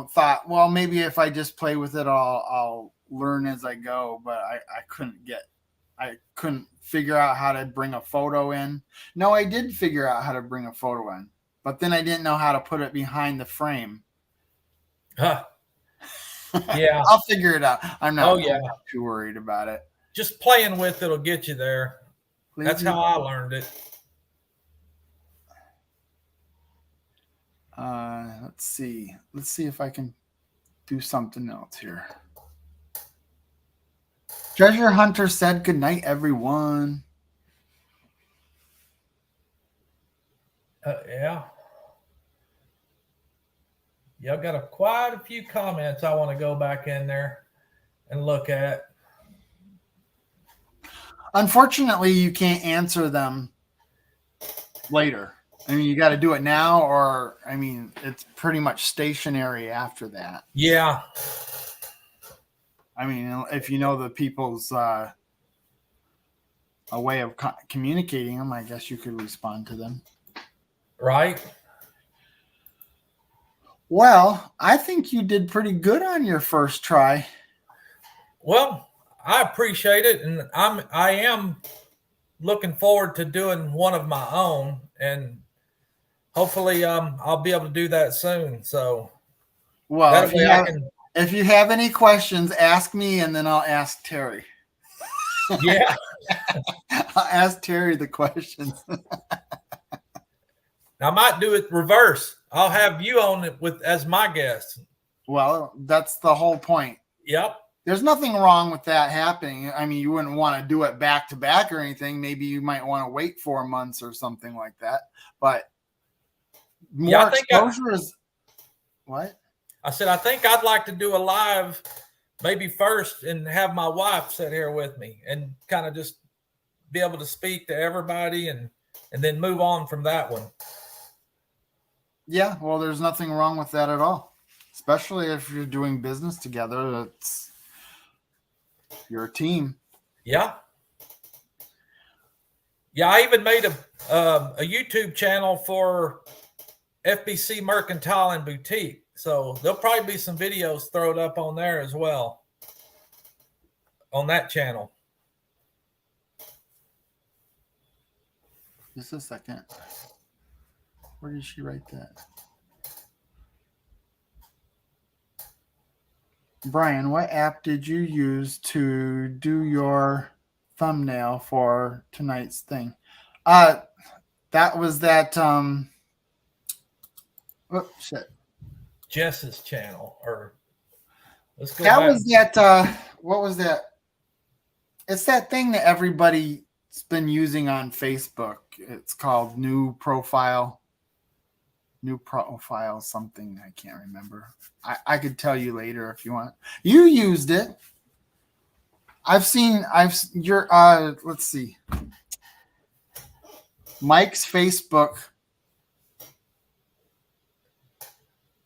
Speaker 1: thought, well, maybe if I just play with it, I'll learn as I go. But I couldn't figure out how to bring a photo in. No, I did figure out how to bring a photo in, but then I didn't know how to put it behind the frame.
Speaker 3: Huh. Yeah.
Speaker 1: I'll figure it out. I'm not too worried about it.
Speaker 3: Just playing with it'll get you there. That's how I learned it.
Speaker 1: Let's see. Let's see if I can do something else here. Treasure Hunter said good night, everyone.
Speaker 3: Yeah. I've got quite a few comments I want to go back in there and look at.
Speaker 1: Unfortunately, you can't answer them later. I mean, you got to do it now, or it's pretty much stationary after that.
Speaker 3: Yeah.
Speaker 1: I mean, if you know the people's a way of communicating them, I guess you could respond to them.
Speaker 3: Right.
Speaker 1: Well, I think you did pretty good on your first try.
Speaker 3: Well, I appreciate it, and I am looking forward to doing one of my own, and hopefully I'll be able to do that soon. So,
Speaker 1: well, if you have any questions, ask me, and then I'll ask Terry.
Speaker 3: Yeah.
Speaker 1: I'll ask Terry the questions.
Speaker 3: I might do it reverse. I'll have you on it as my guest.
Speaker 1: Well, that's the whole point.
Speaker 3: Yep.
Speaker 1: There's nothing wrong with that happening. I mean, you wouldn't want to do it back to back or anything. Maybe you might want to wait 4 months or something like that. But more exposure is what?
Speaker 3: I said, I think I'd like to do a live maybe first and have my wife sit here with me and kind of just be able to speak to everybody and then move on from that one.
Speaker 1: Yeah, well, there's nothing wrong with that at all. Especially if you're doing business together. You're a team.
Speaker 3: Yeah. Yeah, I even made a YouTube channel for FBC Mercantile and Boutique. So there'll probably be some videos thrown up on there as well on that channel.
Speaker 1: Just a second. Where did she write that? Brian, what app did you use to do your thumbnail for tonight's thing? That was that Oh shit.
Speaker 3: Jess's channel, or let's go
Speaker 1: That
Speaker 3: back.
Speaker 1: was that. What was that? It's that thing that everybody's been using on Facebook. It's called New Profile something. I can't remember. I could tell you later if you want. You used it. Let's see. Mike's Facebook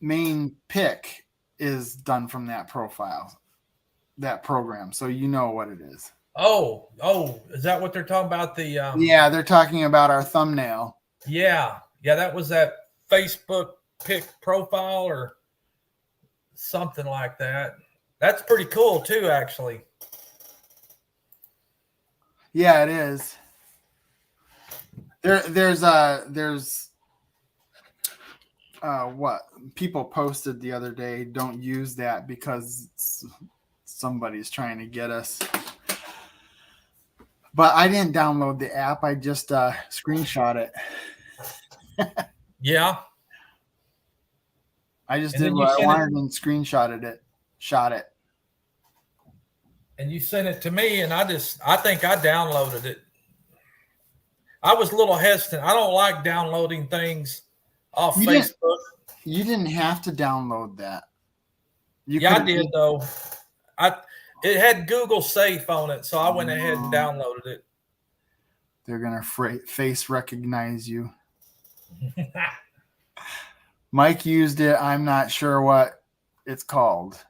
Speaker 1: main pick is done from that program. So you know what it is.
Speaker 3: Oh, is that what they're talking about? The
Speaker 1: Yeah, they're talking about our thumbnail.
Speaker 3: Yeah, that was that Facebook pick profile or something like that. That's pretty cool too, actually.
Speaker 1: Yeah, it is. There's what people posted the other day. Don't use that because somebody's trying to get us. But I didn't download the app. I just screenshot it.
Speaker 3: Yeah.
Speaker 1: I just did what I wanted and screenshotted it. Shot it.
Speaker 3: And you sent it to me, and I think I downloaded it. I was a little hesitant. I don't like downloading things off Facebook.
Speaker 1: You didn't have to download that.
Speaker 3: I did though. It had Google Safe on it, so I went ahead and downloaded it.
Speaker 1: They're gonna face recognize you. Mike used it. I'm not sure what it's called.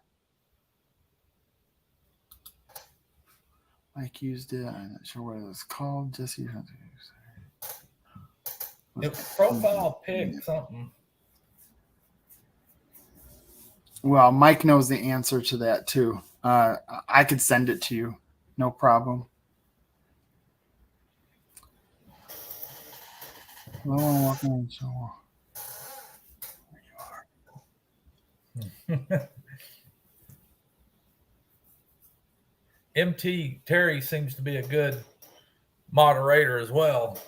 Speaker 1: Mike used it. I'm not sure what it was called. Jesse.
Speaker 3: Profile pick something.
Speaker 1: Well, Mike knows the answer to that too. I could send it to you. No problem. Well, welcome on the show. There you are.
Speaker 3: MT Terry seems to be a good moderator as well.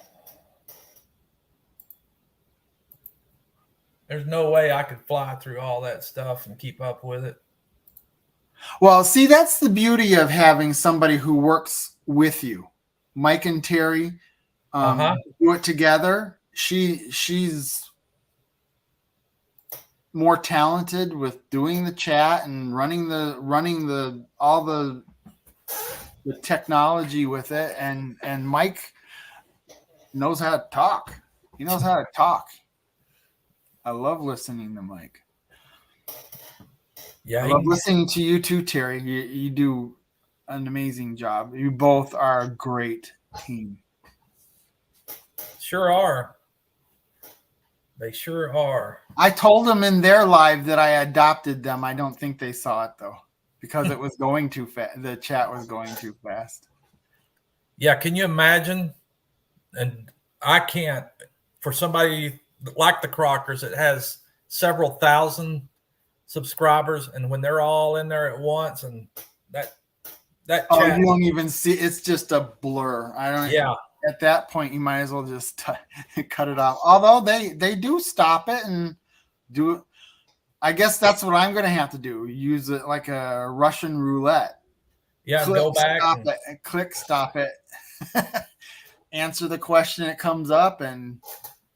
Speaker 3: There's no way I could fly through all that stuff and keep up with it.
Speaker 1: Well, see, that's the beauty of having somebody who works with you. Mike and Terry do it together. She's more talented with doing the chat and running all the technology with it, and Mike knows how to talk. He knows how to talk. I love listening to Mike.
Speaker 3: Yeah,
Speaker 1: I love listening to you too, Terry. You do an amazing job. You both are a great team.
Speaker 3: Sure are. They sure are.
Speaker 1: I told them in their live that I adopted them. I don't think they saw it though, because it was going too fast. The chat was going too fast.
Speaker 3: Yeah, can you imagine? And I can't. For somebody like the Crockers, that has several thousand subscribers, and when they're all in there at once, and that chat,
Speaker 1: you don't even see. It's just a blur. I don't.
Speaker 3: Yeah.
Speaker 1: At that point, you might as well just cut it off. Although they do stop it and do it. I guess that's what I'm going to have to do. Use it like a Russian roulette.
Speaker 3: Yeah,
Speaker 1: click,
Speaker 3: go back.
Speaker 1: Click, stop it. Answer the question that comes up and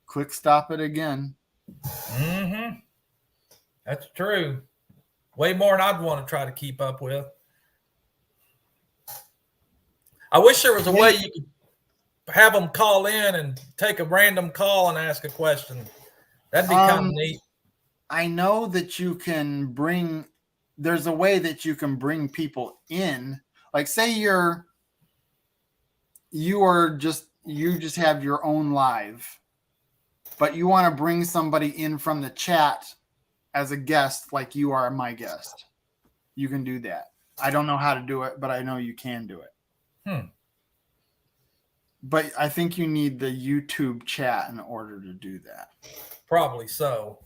Speaker 1: click, stop it again.
Speaker 3: Mm-hmm. That's true. Way more than I'd want to try to keep up with. I wish there was a way you could have them call in and take a random call and ask a question. That'd be kind of neat.
Speaker 1: I know that you can there's a way that you can bring people in. Like say you just have your own live, but you want to bring somebody in from the chat as a guest, like you are my guest. You can do that. I don't know how to do it, but I know you can do it. But I think you need the YouTube chat in order to do that.
Speaker 3: Probably so.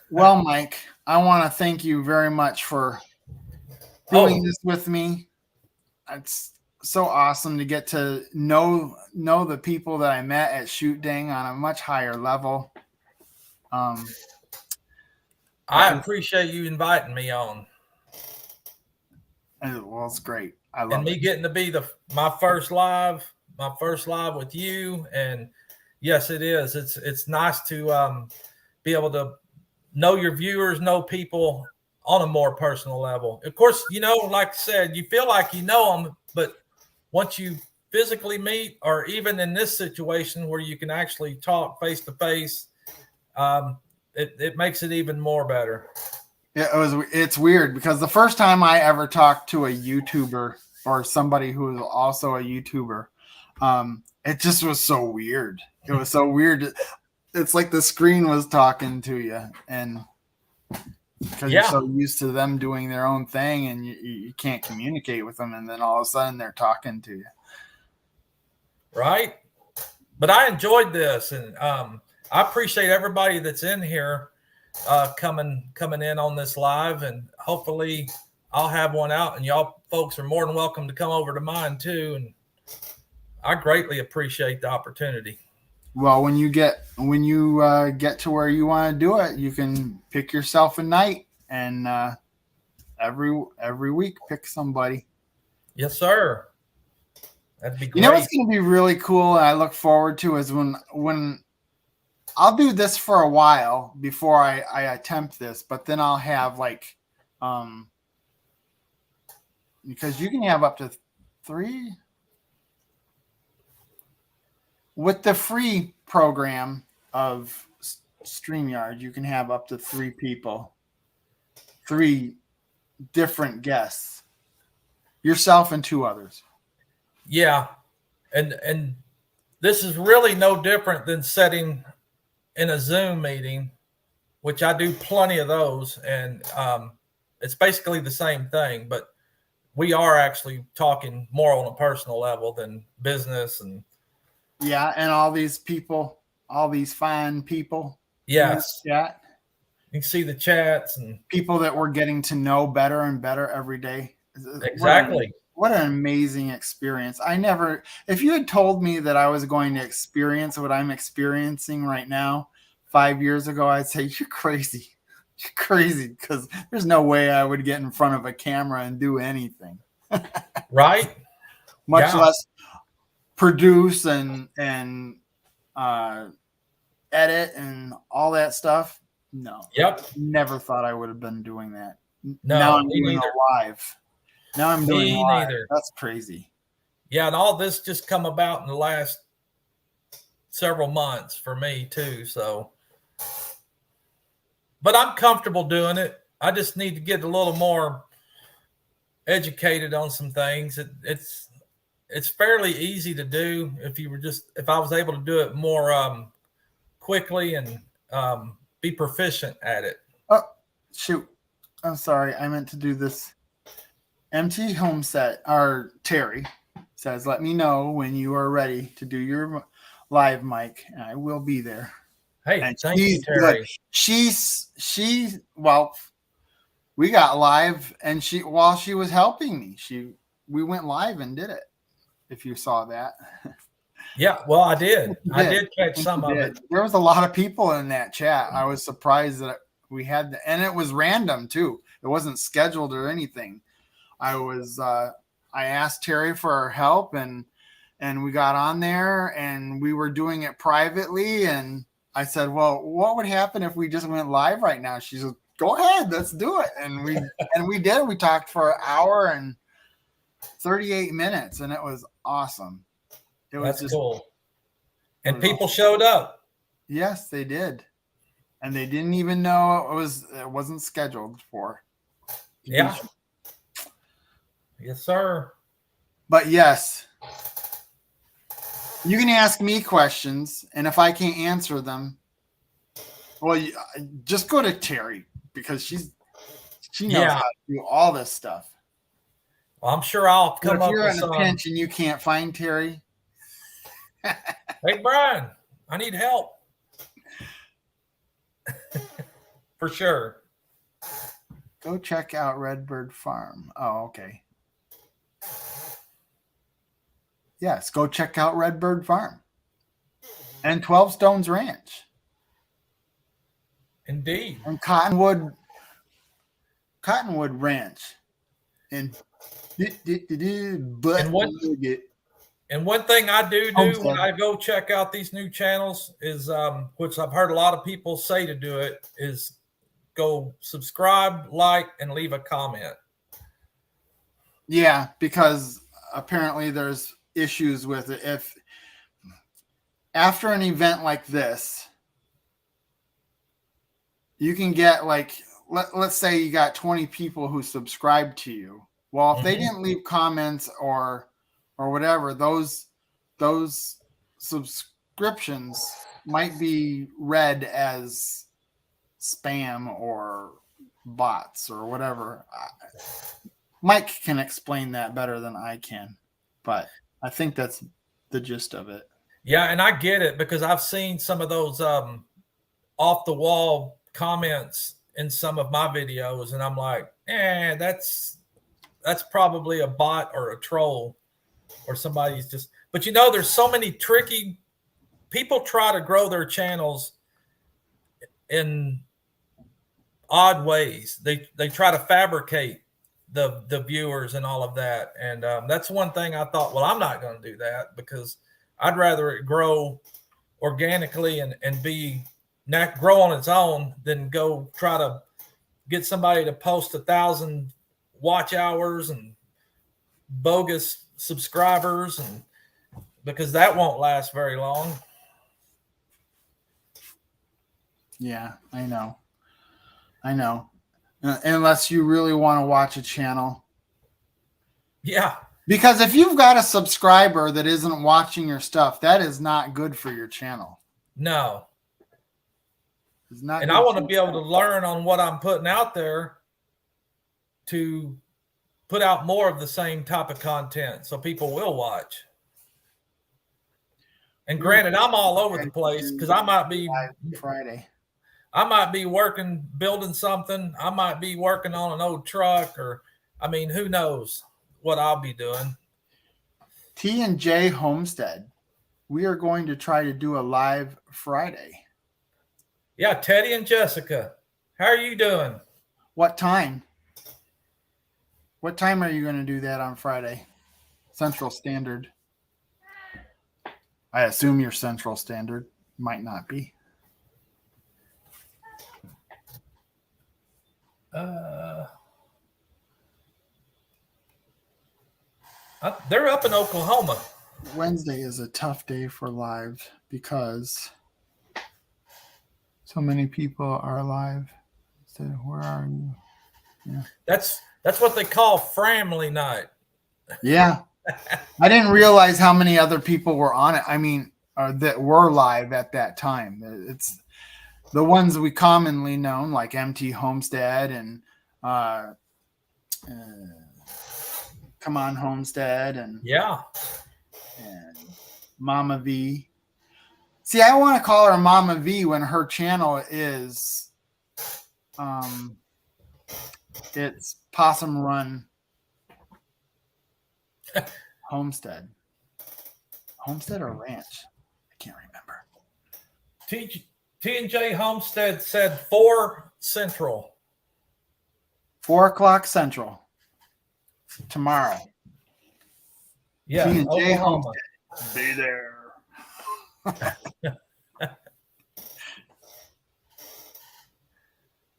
Speaker 1: Well, Mike, I want to thank you very much for doing this with me. It's so awesome to get to know the people that I met at Shoot Dang on a much higher level.
Speaker 3: I appreciate you inviting me on.
Speaker 1: Well, it's great. I love
Speaker 3: and me
Speaker 1: it.
Speaker 3: getting to be my first live with you. And yes, it is. It's nice to be able to know your viewers, know people on a more personal level. Of course, like I said, you feel like you know them, but once you physically meet, or even in this situation where you can actually talk face to face, it makes it even more better.
Speaker 1: It's weird because the first time I ever talked to a YouTuber or somebody who was also a YouTuber, it just was so weird. It was so weird. It's like the screen was talking to you, and because you're so used to them doing their own thing, and you can't communicate with them, and then all of a sudden they're talking to you.
Speaker 3: Right. But I enjoyed this, and I appreciate everybody that's in here coming in on this live, and hopefully I'll have one out, and y'all folks are more than welcome to come over to mine too. And I greatly appreciate the opportunity.
Speaker 1: Well, when you get to where you want to do it, you can pick yourself a night, and every week pick somebody.
Speaker 3: Yes, sir. That'd be great.
Speaker 1: You know what's going to be really cool, and I look forward to, is when I'll do this for a while before I attempt this, but then I'll have because you can have up to 3 with the free program of StreamYard. You can have up to 3 people, 3 different guests, yourself and 2 others.
Speaker 3: Yeah, and this is really no different than setting in a Zoom meeting, which I do plenty of those, and it's basically the same thing, but we are actually talking more on a personal level than business. And
Speaker 1: and all these people, all these fine people.
Speaker 3: Yes.
Speaker 1: Chat.
Speaker 3: You can see the chats and
Speaker 1: people that we're getting to know better and better every day.
Speaker 3: Exactly.
Speaker 1: What an amazing experience. If you had told me that I was going to experience what I'm experiencing right now 5 years ago, I'd say, you're crazy. You're crazy, because there's no way I would get in front of a camera and do anything.
Speaker 3: Right.
Speaker 1: Much less produce and edit and all that stuff. No.
Speaker 3: Yep.
Speaker 1: Never thought I would have been doing that.
Speaker 3: No,
Speaker 1: now I'm doing it live. Now I'm doing it live.
Speaker 3: Neither.
Speaker 1: That's crazy.
Speaker 3: Yeah, and all this just come about in the last several months for me too. So, but I'm comfortable doing it. I just need to get a little more educated on some things. It's fairly easy to do if I was able to do it more quickly and be proficient at it.
Speaker 1: Oh, shoot. I'm sorry. I meant to do this. MT Homeset, or Terry, says, let me know when you are ready to do your live mic, and I will be there.
Speaker 3: Hey,
Speaker 1: and
Speaker 3: thank you, Terry.
Speaker 1: Well, we got live, and while she was helping me, we went live and did it. If you saw that.
Speaker 3: Yeah, well, I did. I did catch some of it.
Speaker 1: There was a lot of people in that chat. I was surprised that we had and it was random too. It wasn't scheduled or anything. I asked Terry for her help, and we got on there, and we were doing it privately, and I said, well, what would happen if we just went live right now? She said, go ahead, let's do it. And we did. We talked for an hour and 38 minutes, and it was awesome.
Speaker 3: That's cool. And people showed up.
Speaker 1: Yes, they did. And they didn't even know it wasn't scheduled for.
Speaker 3: Yeah. Yes, sir.
Speaker 1: But yes, you can ask me questions, and if I can't answer them, well, just go to Terry, because she knows how to do all this stuff.
Speaker 3: Well, I'm sure I'll come up with
Speaker 1: If you're in a pinch and you can't find Terry,
Speaker 3: hey, Brian, I need help. For sure.
Speaker 1: Go check out Redbird Farm. Oh, okay. Yes, go check out Redbird Farm and 12 Stones Ranch
Speaker 3: Indeed.
Speaker 1: and Cottonwood Ranch and
Speaker 3: And one thing I do when I go check out these new channels is, which I've heard a lot of people say to do it, is go subscribe, like, and leave a comment.
Speaker 1: Yeah, because apparently there's issues with it. If after an event like this, you can get like, let's say you got 20 people who subscribe to you. Well, if they didn't leave comments or whatever, those subscriptions might be read as spam or bots or whatever. Mike can explain that better than I can, but I think that's the gist of it.
Speaker 3: Yeah, and I get it because I've seen some of those off the wall comments in some of my videos, and I'm like, that's probably a bot or a troll or somebody's just. But there's so many tricky people try to grow their channels in odd ways. They try to fabricate the viewers and all of that, and that's one thing I thought, well, I'm not going to do that because I'd rather it grow organically and grow on its own than go try to get somebody to post 1,000 watch hours and bogus subscribers, and because that won't last very long.
Speaker 1: Yeah, I know. Unless you really want to watch a channel.
Speaker 3: Yeah.
Speaker 1: Because if you've got a subscriber that isn't watching your stuff, that is not good for your channel.
Speaker 3: No.
Speaker 1: It's not.
Speaker 3: And I want to be able to learn on what I'm putting out there to put out more of the same type of content so people will watch. And granted, I'm all over the place because I might be
Speaker 1: Friday.
Speaker 3: I might be working, building something. I might be working on an old truck, or who knows what I'll be doing.
Speaker 1: T&J Homestead. We are going to try to do a live Friday.
Speaker 3: Yeah, Teddy and Jessica. How are you doing?
Speaker 1: What time? What time are you going to do that on Friday? Central Standard. I assume you're Central Standard. Might not be.
Speaker 3: They're up in Oklahoma.
Speaker 1: Wednesday is a tough day for live because so many people are live. So where are you? Yeah.
Speaker 3: That's what they call family night.
Speaker 1: Yeah. I didn't realize how many other people were on it. That were live at that time. It's the ones we commonly known, like MT Homestead and Come On Homestead and Mama V. See, I want to call her Mama V when her channel is it's Possum Run Homestead or Ranch. I can't remember.
Speaker 3: T&J Homestead said 4 Central.
Speaker 1: 4 o'clock Central. Tomorrow.
Speaker 3: Yeah.
Speaker 1: T&J Homestead. Be there.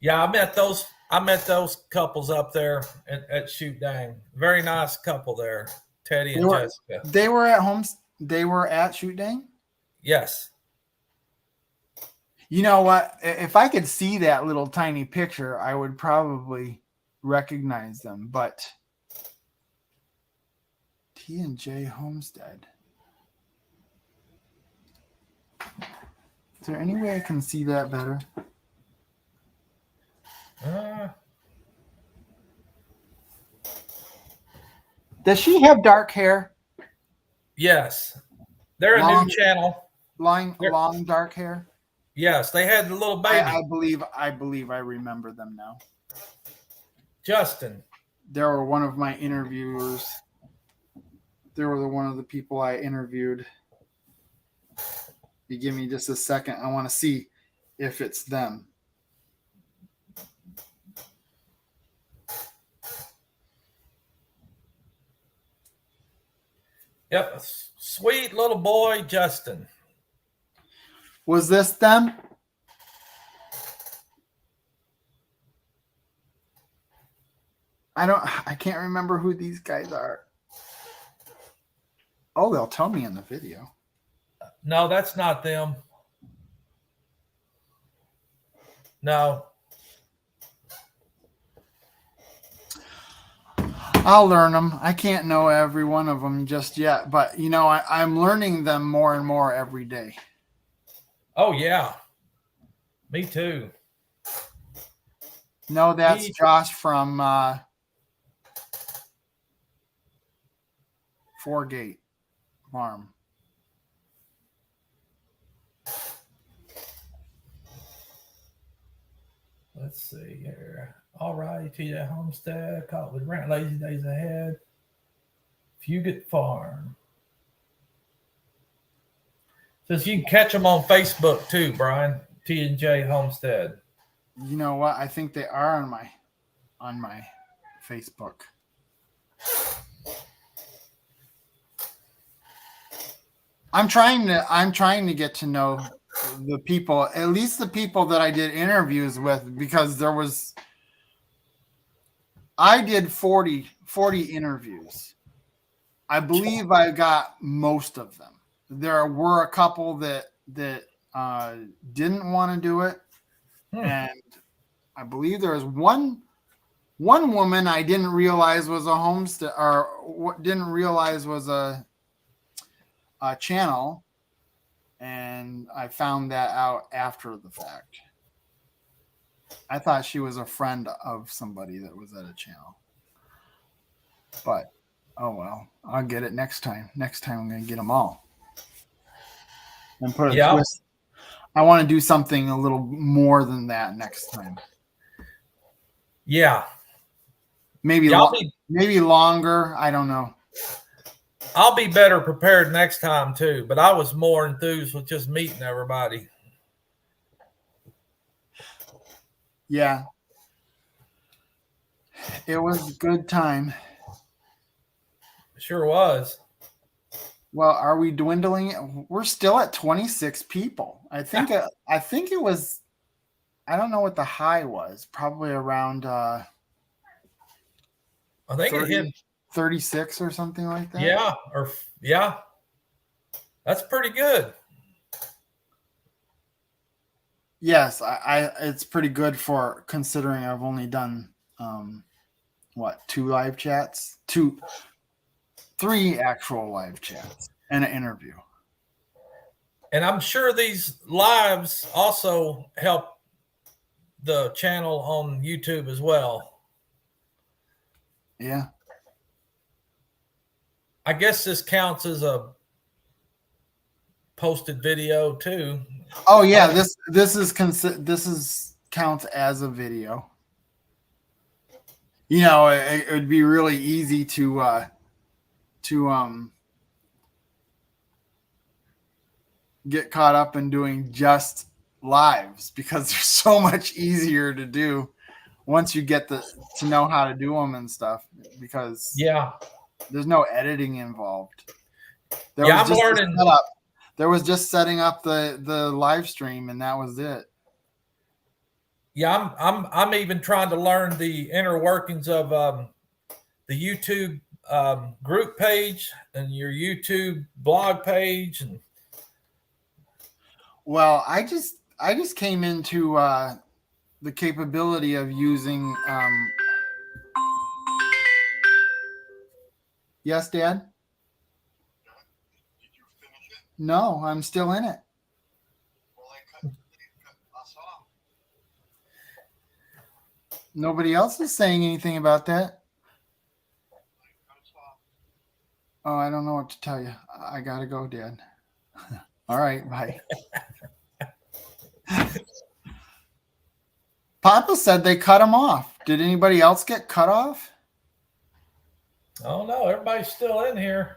Speaker 3: Yeah, I met those couples up there at Shoot Dang. Very nice couple there, Teddy and Jessica.
Speaker 1: They were at home. They were at Shoot Dang?
Speaker 3: Yes.
Speaker 1: You know what? If I could see that little tiny picture, I would probably recognize them. But T&J Homestead. Is there any way I can see that better? Does she have dark hair?
Speaker 3: Yes. They're a new channel.
Speaker 1: Long dark hair?
Speaker 3: Yes, they had the little baby.
Speaker 1: I believe I remember them now.
Speaker 3: Justin.
Speaker 1: They were one of my interviewers. They were one of the people I interviewed. You give me just a second. I want to see if it's them.
Speaker 3: Yep. Sweet little boy, Justin.
Speaker 1: Was this them? I can't remember who these guys are. Oh, they'll tell me in the video.
Speaker 3: No, that's not them. No.
Speaker 1: I'll learn them. I can't know every one of them just yet, but you know, I'm learning them more and more every day.
Speaker 3: Oh, yeah. Me too.
Speaker 1: No, that's Josh from Foregate Farm.
Speaker 3: Let's see here. All right, TJ Homestead, caught with rent, lazy days ahead. Fugate Farm. Says you can catch them on Facebook too, Brian. T&J Homestead.
Speaker 1: You know what? I think they are on my Facebook. I'm trying to get to know the people, at least the people that I did interviews with, because I did 40 interviews. I believe I got most of them. There were a couple that didn't want to do it. And I believe there was one woman I didn't realize was a homestead, or didn't realize was a channel, and I found that out after the fact. I thought she was a friend of somebody that was at a channel, but oh well, I'll get it next time. Next time I'm gonna get them all and put a twist. I want to do something a little more than that next time.
Speaker 3: Yeah,
Speaker 1: maybe longer. I don't know.
Speaker 3: I'll be better prepared next time too, but I was more enthused with just meeting everybody.
Speaker 1: Yeah. It was a good time.
Speaker 3: Sure was.
Speaker 1: Well, are we dwindling? We're still at 26 people. I think it was, I don't know what the high was, probably around
Speaker 3: I think
Speaker 1: 30,
Speaker 3: it hit
Speaker 1: 36 or something like that.
Speaker 3: Yeah. That's pretty good.
Speaker 1: Yes, it's pretty good for considering I've only done 2 live chats, 3 actual live chats and an interview.
Speaker 3: And I'm sure these lives also help the channel on YouTube as well.
Speaker 1: Yeah.
Speaker 3: I guess this counts as a posted video too.
Speaker 1: Oh yeah, this counts as a video. You know, it would be really easy to get caught up in doing just lives, because they're so much easier to do once you get to know how to do them and stuff, because there's no editing involved.
Speaker 3: I'm learning.
Speaker 1: There was just setting up the live stream, and that was it.
Speaker 3: Yeah, I'm even trying to learn the inner workings of the YouTube group page and your YouTube blog page. And
Speaker 1: well, I just came into the capability of using. Yes, Dad. No, I'm still in it. Nobody else is saying anything about that. Oh, I don't know what to tell you. I gotta go, Dad. All right, bye. Papa said they cut him off. Did anybody else get cut off?
Speaker 3: Oh no, everybody's still in here.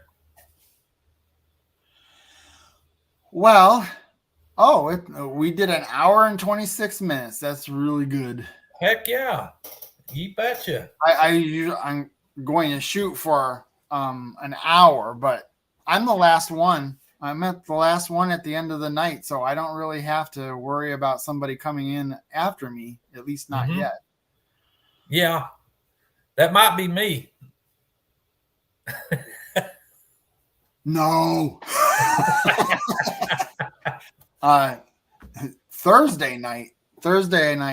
Speaker 1: Well, we did an hour and 26 minutes. That's really good.
Speaker 3: Heck yeah. You betcha.
Speaker 1: I'm going to shoot for an hour, but I'm the last one. I'm at the last one at the end of the night, so I don't really have to worry about somebody coming in after me, at least not yet.
Speaker 3: Yeah. That might be me.
Speaker 1: No. Thursday night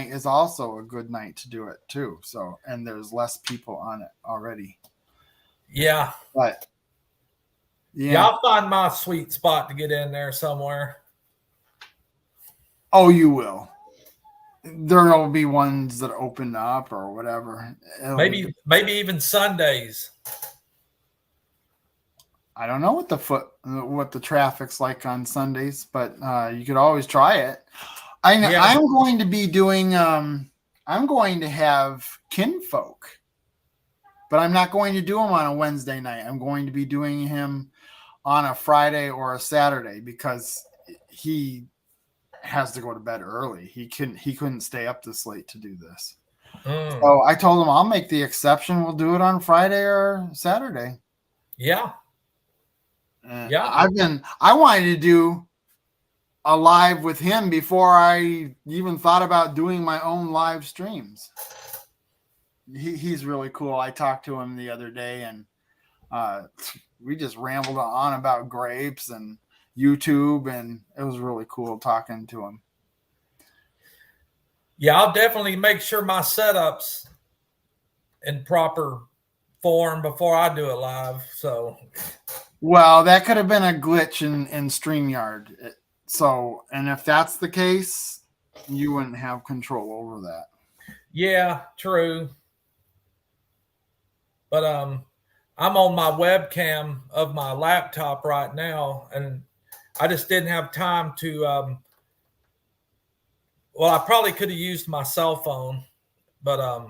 Speaker 1: is also a good night to do it too. So, and there's less people on it already.
Speaker 3: Yeah.
Speaker 1: But yeah,
Speaker 3: I'll find my sweet spot to get in there somewhere.
Speaker 1: Oh, you will. There will be ones that open up or whatever.
Speaker 3: Maybe even Sundays.
Speaker 1: I don't know what the traffic's like on Sundays, but you could always try it. I know.
Speaker 3: Yeah.
Speaker 1: I'm going to be doing. I'm going to have kinfolk, but I'm not going to do him on a Wednesday night. I'm going to be doing him on a Friday or a Saturday because he has to go to bed early. He couldn't stay up this late to do this. So I told him I'll make the exception. We'll do it on Friday or Saturday.
Speaker 3: Yeah.
Speaker 1: I wanted to do a live with him before I even thought about doing my own live streams. He's really cool. I talked to him the other day and we just rambled on about grapes and YouTube, and it was really cool talking to him.
Speaker 3: Yeah, I'll definitely make sure my setup's in proper form before I do it live. So,
Speaker 1: well, that could have been a glitch in StreamYard. So, and if that's the case, you wouldn't have control over that.
Speaker 3: Yeah, true. But I'm on my webcam of my laptop right now, and I just didn't have time to. Well, I probably could have used my cell phone, but I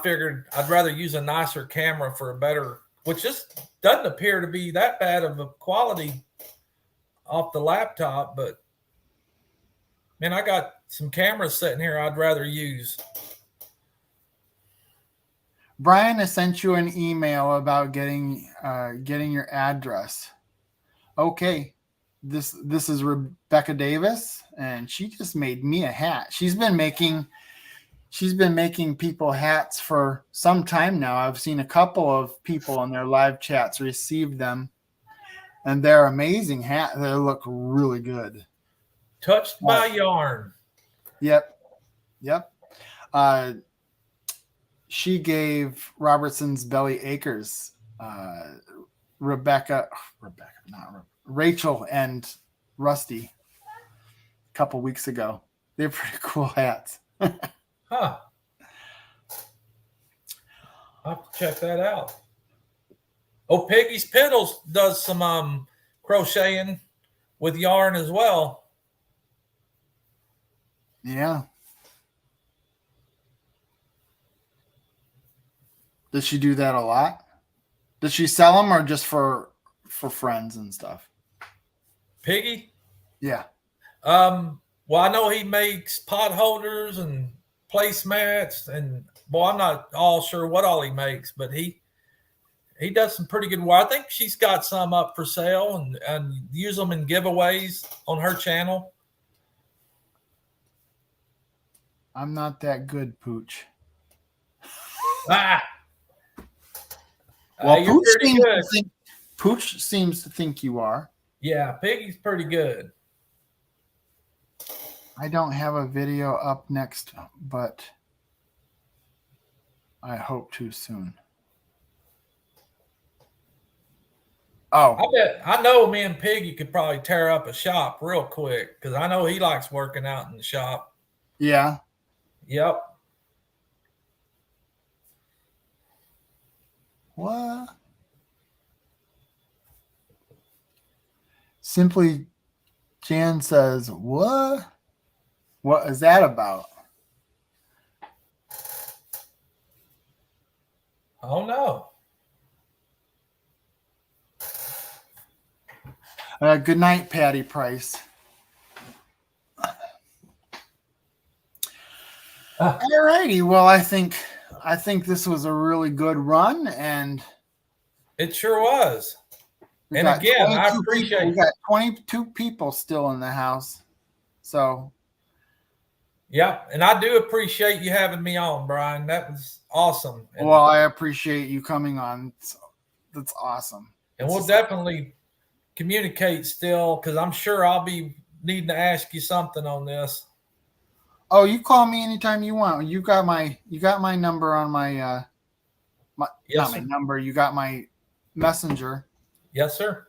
Speaker 3: figured I'd rather use a nicer camera for a better, which just doesn't appear to be that bad of a quality off the laptop. But man, I got some cameras sitting here I'd rather use.
Speaker 1: Brian, I sent you an email about getting your address. Okay, this is Rebecca Davis, and she just made me a hat. She's been making people hats for some time now. I've seen a couple of people in their live chats receive them, and they're amazing hats. They look really good.
Speaker 3: Touched by yarn.
Speaker 1: Yep. She gave Robertson's Belly Acres, Rachel and Rusty a couple weeks ago. They're pretty cool hats.
Speaker 3: Huh. I'll have to check that out. Oh, Piggy's Pedals does some crocheting with yarn as well.
Speaker 1: Yeah. Does she do that a lot? Does she sell them or just for friends and stuff?
Speaker 3: Piggy?
Speaker 1: Yeah.
Speaker 3: Well, I know he makes pot holders and placemats, and boy, I'm not all sure what all he makes, but he does some pretty good work. I think she's got some up for sale and use them in giveaways on her channel.
Speaker 1: I'm not that good, Pooch.
Speaker 3: Ah.
Speaker 1: Well,
Speaker 3: you're pretty good.
Speaker 1: Pooch seems to think you are.
Speaker 3: Yeah, Piggy's pretty good.
Speaker 1: I don't have a video up next, but I hope to soon. Oh,
Speaker 3: I know me and Piggy could probably tear up a shop real quick because I know he likes working out in the shop.
Speaker 1: Yeah.
Speaker 3: Yep.
Speaker 1: What? Simply Jan says, what? What is that about?
Speaker 3: Oh, no.
Speaker 1: Good night, Patty Price. All righty. Well, I think this was a really good run, and
Speaker 3: It sure was.
Speaker 1: we
Speaker 3: And
Speaker 1: got
Speaker 3: again, I
Speaker 1: 22
Speaker 3: appreciate
Speaker 1: people. We got 22 people still in the house. So
Speaker 3: yeah, and I do appreciate you having me on, Brian. That was awesome. And,
Speaker 1: well, I appreciate you coming on. That's awesome.
Speaker 3: and we'll definitely communicate still, because I'm sure I'll be needing to ask you something on this.
Speaker 1: Oh, you call me anytime you want. You got my number on my
Speaker 3: Yes,
Speaker 1: not
Speaker 3: sir.
Speaker 1: my number. You got my messenger.
Speaker 3: Yes, sir.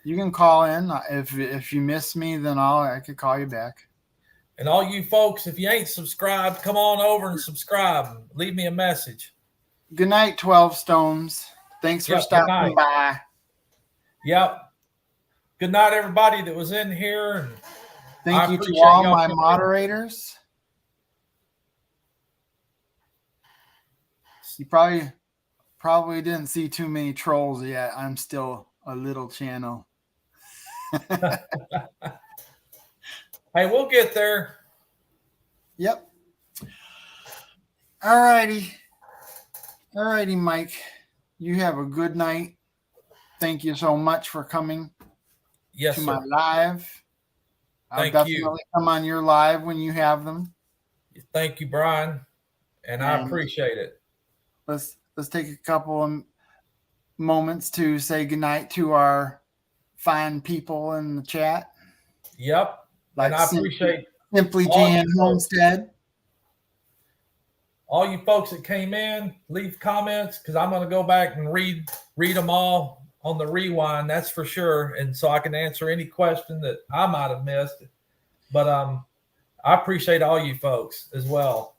Speaker 1: You can call in. If you miss me, then I could call you back.
Speaker 3: And all you folks, if you ain't subscribed, come on over and subscribe. Leave me a message.
Speaker 1: Good night, 12 Stones. Thanks for
Speaker 3: Yep, good
Speaker 1: stopping
Speaker 3: night.
Speaker 1: by.
Speaker 3: Yep. Good night, everybody that was in here. And
Speaker 1: Thank
Speaker 3: I
Speaker 1: you to
Speaker 3: appreciate
Speaker 1: all
Speaker 3: y'all
Speaker 1: my
Speaker 3: coming in.
Speaker 1: moderators. You probably didn't see too many trolls yet. I'm still a little channel.
Speaker 3: Hey, we'll get there.
Speaker 1: Yep. All righty, Mike. You have a good night. Thank you so much for coming
Speaker 3: Yes,
Speaker 1: to
Speaker 3: sir.
Speaker 1: my live. I'll
Speaker 3: Thank
Speaker 1: definitely
Speaker 3: you.
Speaker 1: come on your live when you have them.
Speaker 3: Thank you, Brian. And I
Speaker 1: And
Speaker 3: appreciate it.
Speaker 1: Let's take a couple of moments to say goodnight to our fine people in the chat.
Speaker 3: Yep.
Speaker 1: Like
Speaker 3: and I appreciate
Speaker 1: Simply
Speaker 3: all
Speaker 1: Jan
Speaker 3: you folks.
Speaker 1: Homestead.
Speaker 3: all you folks that came in. Leave comments, because I'm going to go back and read them all on the rewind. That's for sure. And so I can answer any question that I might have missed. But I appreciate all you folks as well.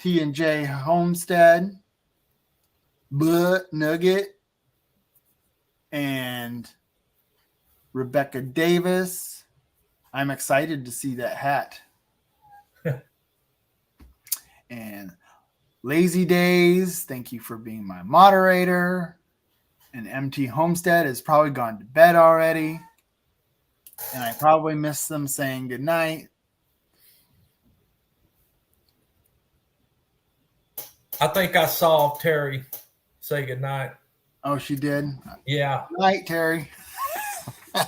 Speaker 1: T&J Homestead, Butt Nugget, and Rebecca Davis. I'm excited to see that hat. And Lazy Days, thank you for being my moderator. And MT Homestead has probably gone to bed already. And I probably missed them saying goodnight.
Speaker 3: I think I saw Terry say goodnight.
Speaker 1: Oh, she did?
Speaker 3: Yeah.
Speaker 1: Night, Terry.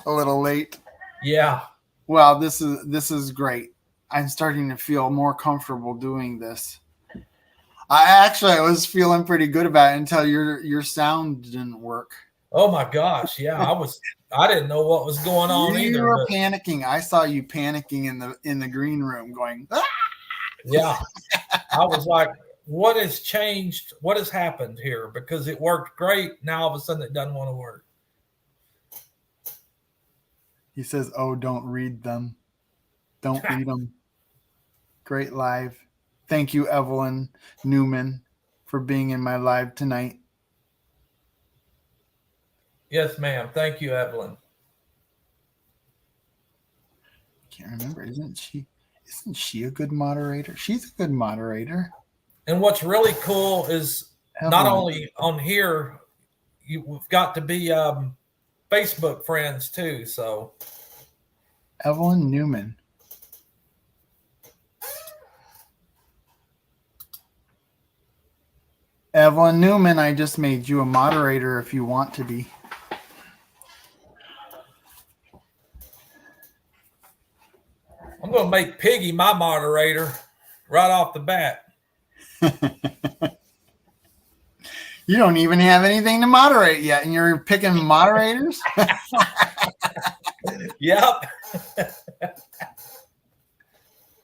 Speaker 1: A little late.
Speaker 3: Yeah.
Speaker 1: Well, this is great. I'm starting to feel more comfortable doing this. I was feeling pretty good about it until your sound didn't work.
Speaker 3: Oh my gosh. Yeah. I didn't know what was going on either.
Speaker 1: You were panicking. I saw you panicking in the green room going, ah!
Speaker 3: Yeah. I was like, what has changed? What has happened here? Because it worked great. Now all of a sudden it doesn't want to work.
Speaker 1: He says, oh, don't read them. Don't read them. Great live. Thank you, Evelyn Newman, for being in my live tonight.
Speaker 3: Yes, ma'am. Thank you, Evelyn.
Speaker 1: Can't remember. Isn't she a good moderator? She's a good moderator.
Speaker 3: And what's really cool is not only on here, we've got to be Facebook friends too. So
Speaker 1: Evelyn Newman. Evelyn Newman, I just made you a moderator if you want to be.
Speaker 3: I'm going to make Piggy my moderator right off the bat.
Speaker 1: You don't even have anything to moderate yet, and you're picking moderators?
Speaker 3: Yep.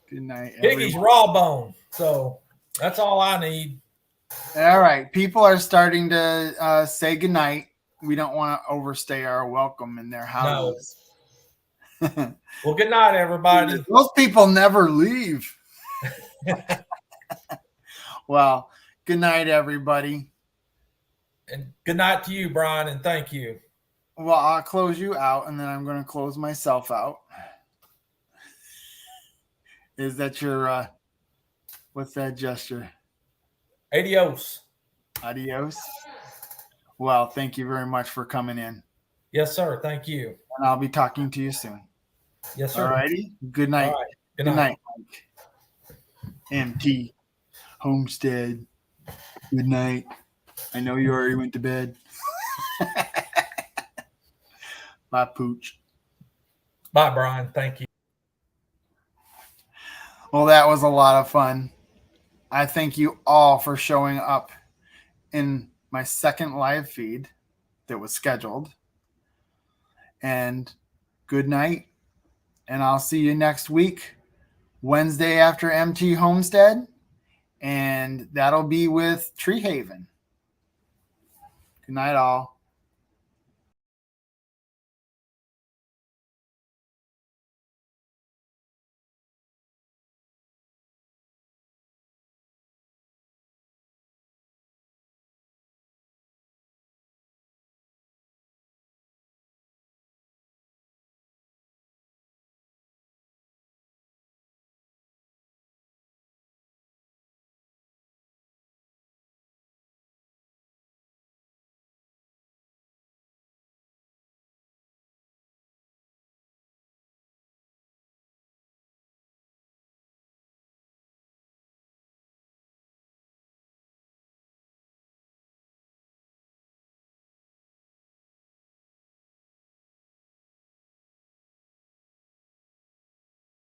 Speaker 1: Good night,
Speaker 3: Piggy's
Speaker 1: everyone.
Speaker 3: raw bone. So that's all I need.
Speaker 1: All right. People are starting to say goodnight. We don't want to overstay our welcome in their houses.
Speaker 3: No. Well, good night, everybody.
Speaker 1: Those people never leave. Well, good night, everybody.
Speaker 3: And good night to you, Brian, and thank you.
Speaker 1: Well, I'll close you out, and then I'm going to close myself out. Is that your, what's that gesture?
Speaker 3: Adios.
Speaker 1: Adios. Well, thank you very much for coming in.
Speaker 3: Yes, sir. Thank you.
Speaker 1: And I'll be talking to you soon.
Speaker 3: Yes, sir.
Speaker 1: All righty. Good night.
Speaker 3: All right.
Speaker 1: Good night, Mike. MT Homestead. Good night. I know you already went to bed. Bye, Pooch.
Speaker 3: Bye, Brian. Thank you.
Speaker 1: Well, that was a lot of fun. I thank you all for showing up in my second live feed that was scheduled. And good night. And I'll see you next week, Wednesday after MT Homestead. And that'll be with Tree Haven. Good night, all.